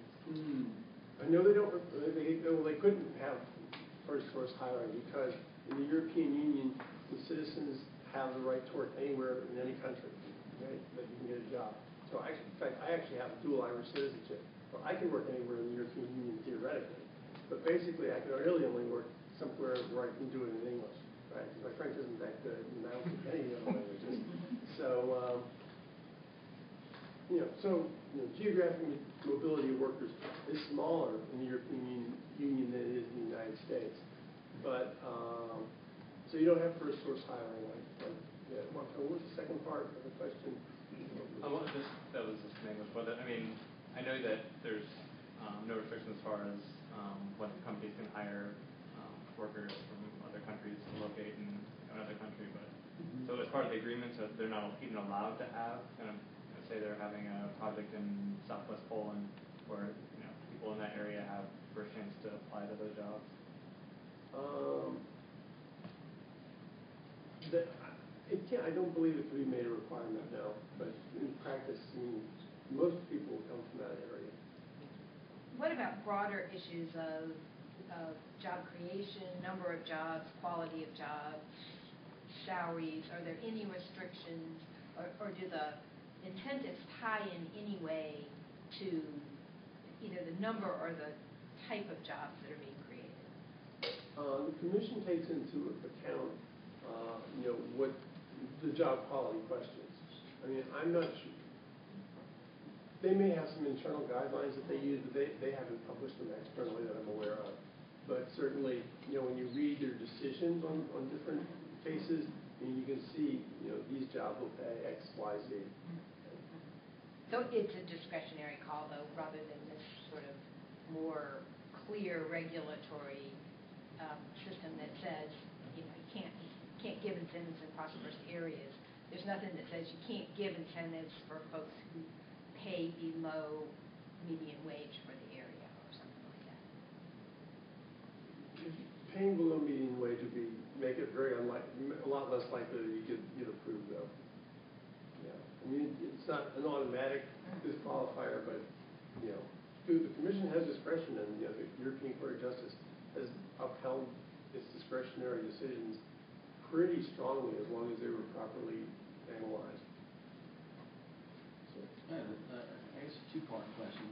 I know they don't. They couldn't have first source hiring because in the European Union, the citizens have the right to work anywhere in any country, right? That you can get a job. So in fact, I actually have dual Irish citizenship, so I can work anywhere in the European Union theoretically. But basically, I can really only work somewhere where I can do it in English, right? Because my French isn't that good, and I don't speak any other languages. So, geographic mobility of workers is smaller in the European Union than it is in the United States. But so you don't have first source hiring. What was the second part of the question? That was just in English. But I know that there's no restrictions as far as when companies can hire workers from other countries to locate in another country. But so as part of the agreement, so they're not even allowed to have say they're having a project in Southwest Poland where people in that area have first chance to apply to those jobs. I don't believe it could be made a requirement now, but in practice, most people come from that area. What about broader issues of job creation, number of jobs, quality of jobs, salaries? Are there any restrictions, or do the incentives tie in any way to either the number or the type of jobs that are being created? The Commission takes into account, what the job quality questions. I'm not sure. They may have some internal guidelines that they use, but they haven't published them externally that I'm aware of. But certainly, when you read their decisions on different cases, you can see, these jobs will pay X, Y, Z. So it's a discretionary call, though, rather than this sort of more clear regulatory system that says, you can't give incentives in prosperous areas. There's nothing that says you can't give incentives for folks who pay below median wage for the area or something like that. Paying below median wage would make it a lot less likely that you get approved, though. Yeah, it's not an automatic disqualifier, but the Commission has discretion, and the European Court of Justice has upheld its discretionary decisions pretty strongly as long as they were properly analyzed. I guess a two-part question,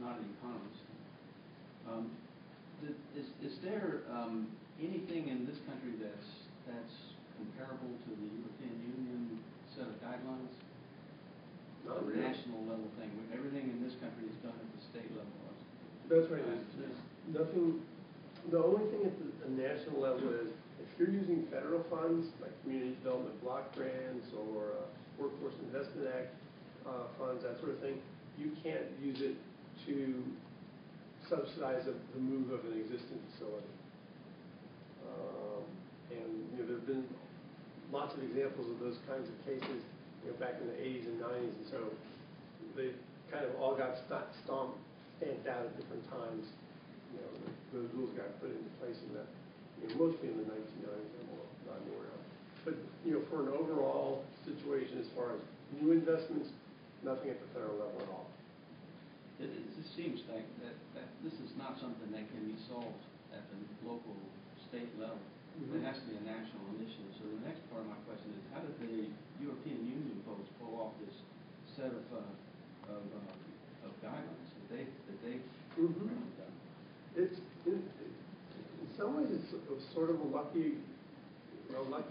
not an economist. Is there anything in this country that's comparable to the European Union set of guidelines? Not a really. National level thing. Everything in this country is done at the state level. That's right. There's nothing. The only thing at the national level is if you're using federal funds like Community Development Block Grants or Workforce Investment Act funds, that sort of thing, you can't use it to subsidize the move of an existing facility. And there have been lots of examples of those kinds of cases, back in the 80s and 90s, and so they kind of all got stamped out at different times. Those rules got put into place in that, mostly in the 1990s and not more now. But for an overall situation as far as new investments, nothing at the federal level at all. It seems like that this is not something that can be solved at the local, state level. It has to be a national initiative. So the next part of my question is, how did the European Union folks pull off this set of guidelines that they done? It's in some ways it's sort of a lucky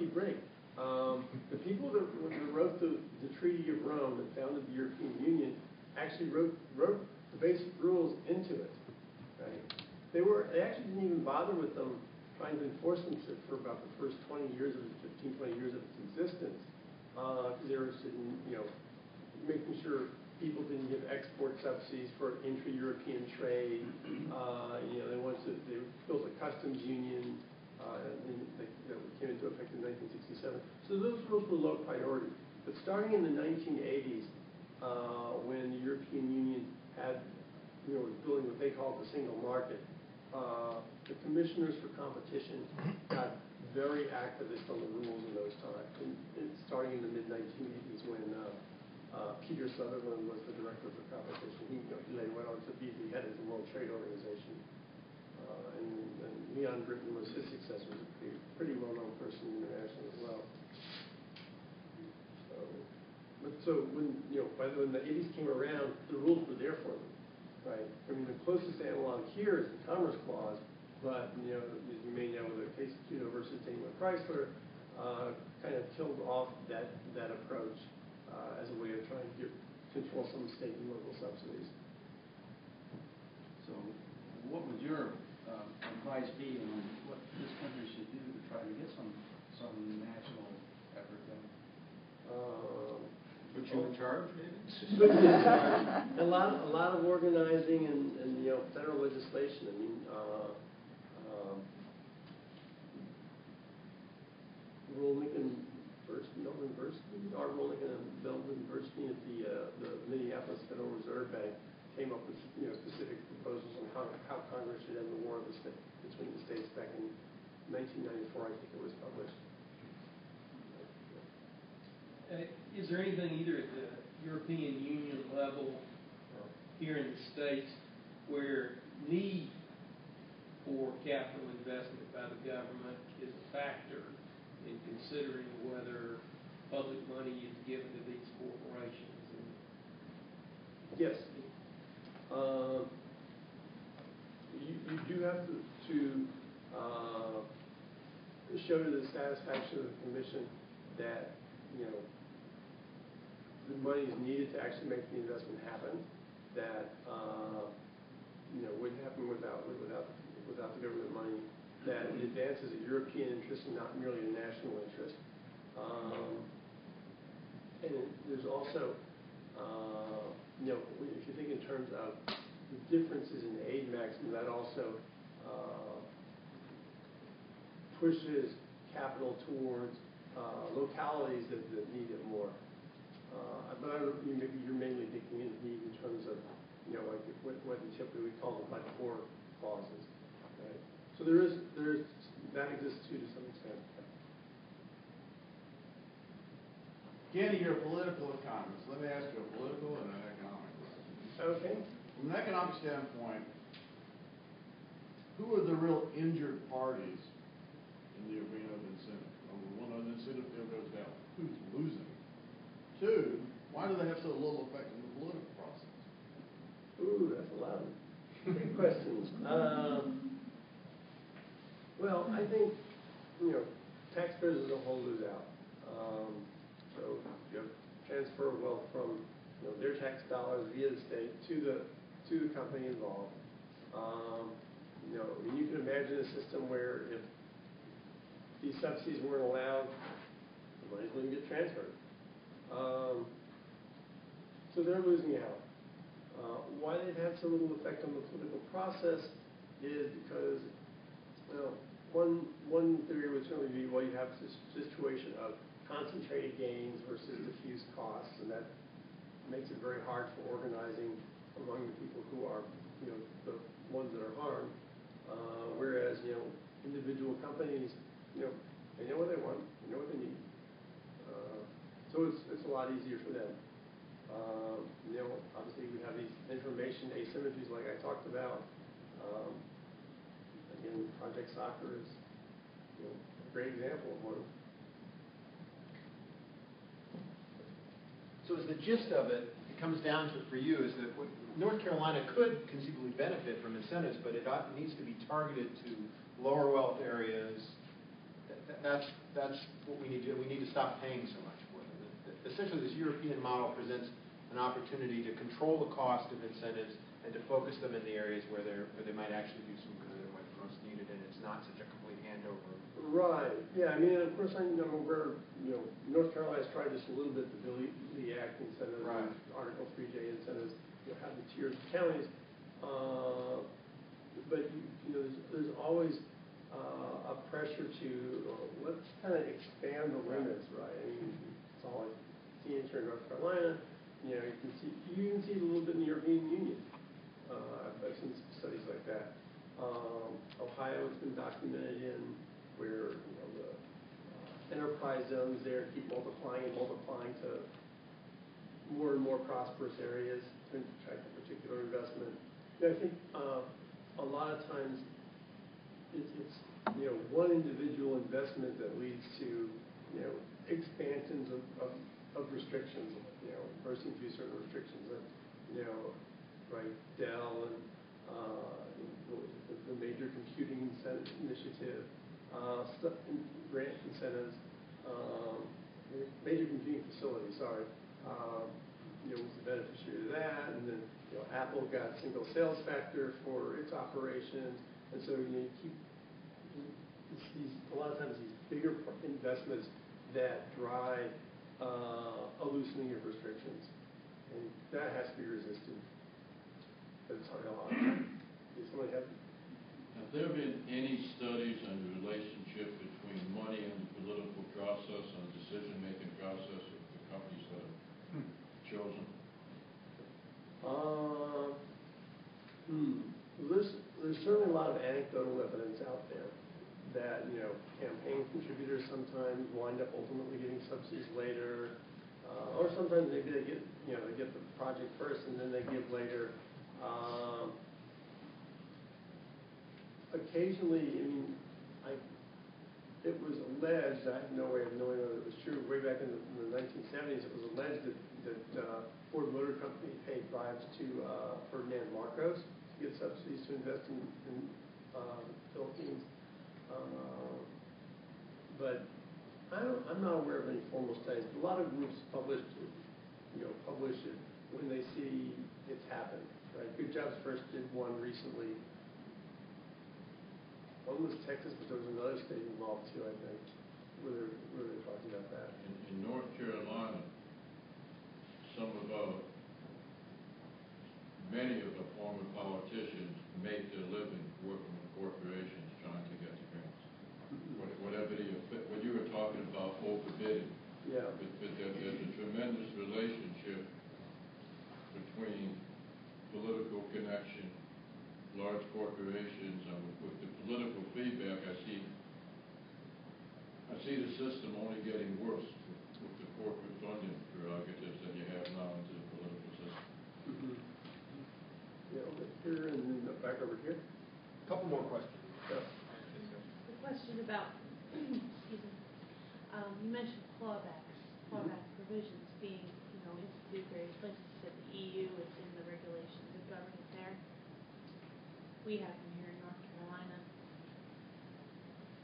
break. The people that wrote the Treaty of Rome that founded the European Union actually wrote the basic rules into it, right? They actually didn't even bother with them trying to enforce them for about the first 20 years of 15, 20 years of its existence, because they were interested in, making sure people didn't give export subsidies for intra-European trade. They built a customs union, that came into effect in 1967. So those rules were low priority. But starting in the 1980s, when the European Union was building what they called the single market, the commissioners for competition got very activist on the rules in those times. And starting in the mid-1980s when Peter Sutherland was the director for competition. He later went on to be the head of the World Trade Organization. And Leon Britton was his successor, was a pretty well-known person internationally as well. So when the 80s came around, the rules were there for them, right? I mean, the closest analog here is the Commerce Clause, but as you may know, the case of Tito versus Daimler Chrysler kind of killed off that approach as a way of trying to control some state and local subsidies. So, what would your advice be on what this country should do to try to get some national effort done? Put you in charge, maybe? A lot of organizing and federal legislation. I mean, Melvin Bernstein, our Rolnick and Melvin Bernstein at the Minneapolis Federal Reserve Bank came up with specific proposals on how Congress should end the war between the states back in 1994. I think it was published. Is there anything either at the European Union level or here in the States where need for capital investment by the government is a factor in considering whether public money is given to these corporations? Yes. You do have to show to the satisfaction of the Commission that the money is needed to actually make the investment happen. That wouldn't happen without the government money. That it advances a European interest and not merely a national interest. And there's also, if you think in terms of the differences in aid maximum, that also pushes capital towards localities that need it more. But maybe you're mainly thinking in need in terms of, like what typically we call the but-for clauses. Right? So that exists too to some extent. Kenny, you're a political economist. Let me ask you a political and an economic question. Okay. From an economic standpoint, who are the real injured parties in the arena of incentive? Number one, an incentive deal goes down. Who's losing? Two, why do they have so little effect in the political process? Ooh, that's a lot of big questions. Well, I think, taxpayers as a whole lose out. So you have transfer of wealth from their tax dollars via the state to the company involved. You can imagine a system where if these subsidies weren't allowed, the money wouldn't get transferred. So they're losing out. Why they've had so little effect on the political process is because, one theory would certainly be, well, you have this situation of concentrated gains versus diffuse costs, and that makes it very hard for organizing among the people who are, the ones that are harmed. Whereas, individual companies, they know what they want, they know what they need. So it's a lot easier for them. Obviously we have these information asymmetries like I talked about. Again, Project Soccer is a great example of one. So as the gist of it, it comes down to for you is that North Carolina could conceivably benefit from incentives, but it needs to be targeted to lower wealth areas. That's what we need to do. We need to stop paying so much for them. Essentially, this European model presents an opportunity to control the cost of incentives and to focus them in the areas where they might actually do some good and what's most needed, and it's not such a complete handover. Right, yeah, I mean, of course, I know where, North Carolina's tried this a little bit, the Billy Lee Act incentives, Right. Article 3J incentives, have the tiers of counties. But, there's always a pressure to, let's kind of expand the limits, right? I mean, it's all I see here in North Carolina. You can see it a little bit in the European Union. I've seen some studies like that. Ohio has been documented in where, the enterprise zones there keep multiplying and multiplying to more and more prosperous areas to attract a particular investment. I think a lot of times it's one individual investment that leads to expansions of restrictions, bursting through certain restrictions that right, Dell and the major computing initiative, grant incentives, major computing facility, sorry, was the beneficiary of that, and then Apple got single sales factor for its operations, and so you keep a lot of times these bigger investments that drive a loosening of restrictions, and that has to be resisted. But it's hard a lot. Does somebody have? Have there been any studies on the relationship between money and the political process and the decision-making process of the companies that are chosen? There's certainly a lot of anecdotal evidence out there that campaign contributors sometimes wind up ultimately getting subsidies later, or sometimes maybe they get they get the project first and then they give later. Occasionally, it was alleged, I have no way of knowing whether it was true, way back in the 1970s, it was alleged that Ford Motor Company paid bribes to Ferdinand Marcos to get subsidies to invest in the Philippines. But I'm not aware of any formal studies. A lot of groups publish it when they see it's happened. Right? Good Jobs First did one recently. One was Texas, but there was another state involved too, I think, where they're talking about that. In North Carolina, many of the former politicians make their living working with corporations trying to get the grants. Whatever what you were talking about, overbidding. Yeah. But there's a tremendous relationship between political connection, large corporations, and with the political feedback, I see the system only getting worse with the corporate funding prerogatives that you have now into the political system. Mm-hmm. Yeah, over here and then back over here. A couple more questions. Yeah. The question about, excuse me, you mentioned clawback provisions being, instituted various places. You said the EU is in the regulations of government there. We have them here in North Carolina.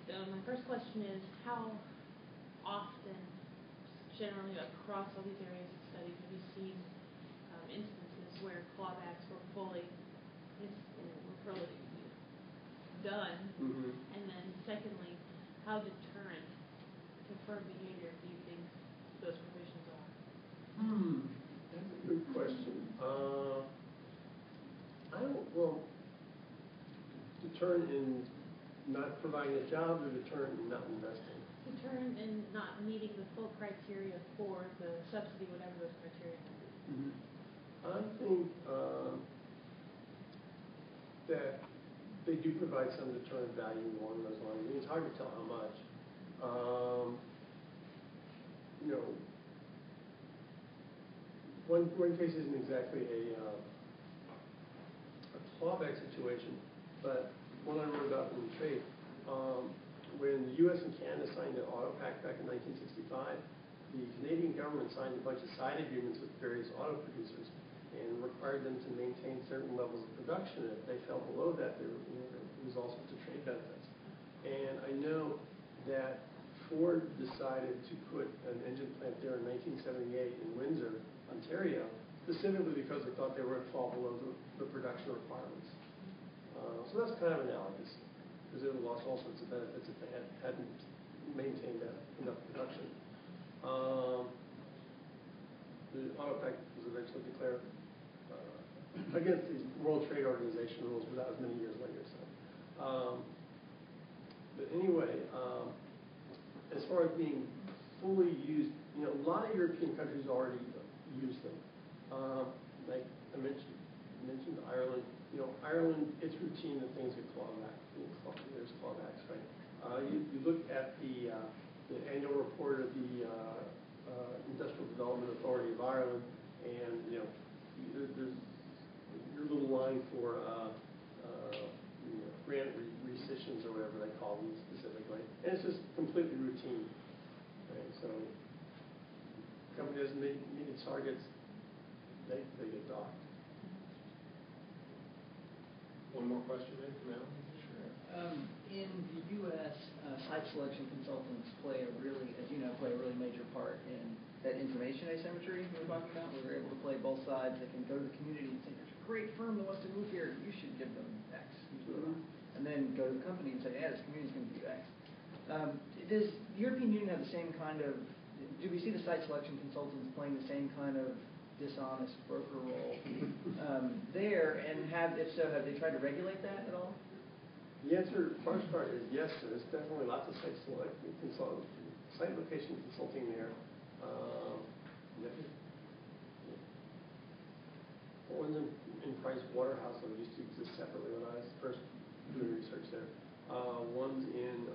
So my first question is, how often, generally across all these areas of study, have you seen instances where clawbacks were fully done? Mm-hmm. And then secondly, how deterrent to firm behavior do you think those provisions are? That's a good question. Deterrent in not providing a job or deterrent in not investing? Deterrent in not meeting the full criteria for the subsidy, whatever those criteria are. Mm-hmm. I think that they do provide some deterrent value along those lines. It's hard to tell how much. One case isn't exactly a clawback situation, but one I wrote about in the trade. When the U.S. and Canada signed the Auto Pact back in 1965, the Canadian government signed a bunch of side agreements with various auto producers and required them to maintain certain levels of production. And if they fell below that, there was all sorts of trade benefits. And I know that Ford decided to put an engine plant there in 1978 in Windsor, Ontario, specifically because they thought they were going to fall below the production requirements. So that's kind of analogous, because they would have lost all sorts of benefits if they hadn't maintained enough production. The auto pact was eventually declared against these World Trade Organization rules, but that was many years later. So, but anyway, as far as being fully used, you know, a lot of European countries already use them. Like I mentioned Ireland. You know, Ireland, it's routine that things get clawed back. There's clawbacks, right? You look at the annual report of the Industrial Development Authority of Ireland, and you know, there's your little line for grant rescissions or whatever they call them specifically, and it's just completely routine. Right? So, the company doesn't meet its targets, they get docked. One more question, maybe, from Alan? Sure. In the U.S., site selection consultants play a really major part in that information asymmetry we were talking about. Where we're able to play both sides. They can go to the community and say, "There's a great firm that wants to move here. You should give them X." And then go to the company and say, "Yeah, this community's going to do X." Does the European Union have the same kind of? Do we see the site selection consultants playing the same kind of dishonest broker role there? And if so, have they tried to regulate that at all? The answer, first part, is yes. There's definitely lots of site location consulting there. One's in Price Waterhouse, that used to exist separately when I was first doing research there. One's in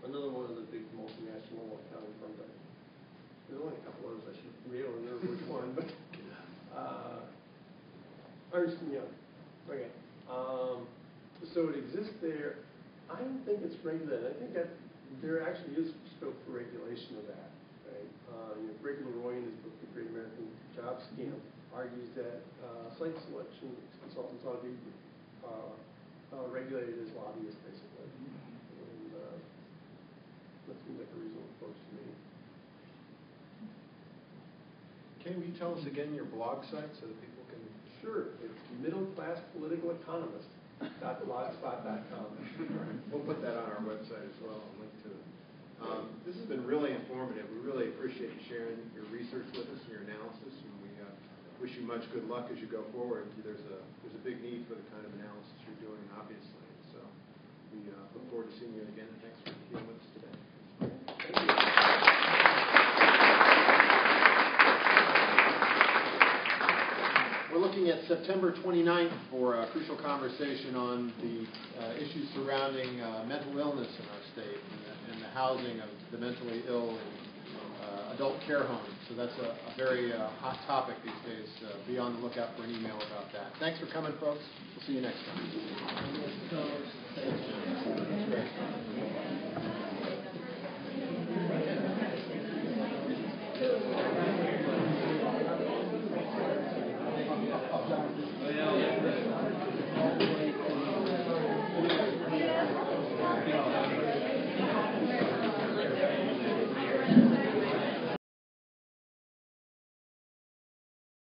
another one of the big multinational accounting firms. There's only a couple others. I should be able to remember which one, but Ernst & Young. Okay. So it exists there. I don't think it's regulated. I think that there actually is scope for regulation of that. Right? Rick Leroy, in his book, The Great American Job Scam, argues that site selection consultants ought to be regulated as lobbyists, basically. And that seems like a reasonable approach to me. Can you tell us again your blog site so that people can? Sure. It's middleclasspoliticaleconomist.blogspot.com. We'll put that on our website as well and link to it. This has been really informative. We really appreciate you sharing your research with us and your analysis, and we wish you much good luck as you go forward. There's a big need for the kind of analysis you're doing, obviously. So we look forward to seeing you again, and thanks for being with us today. Thank you. We're looking at September 29th for a crucial conversation on the issues surrounding mental illness in our state and the housing of the mentally ill in adult care homes. So that's a very hot topic these days. Be on the lookout for an email about that. Thanks for coming, folks. We'll see you next time. Thank you.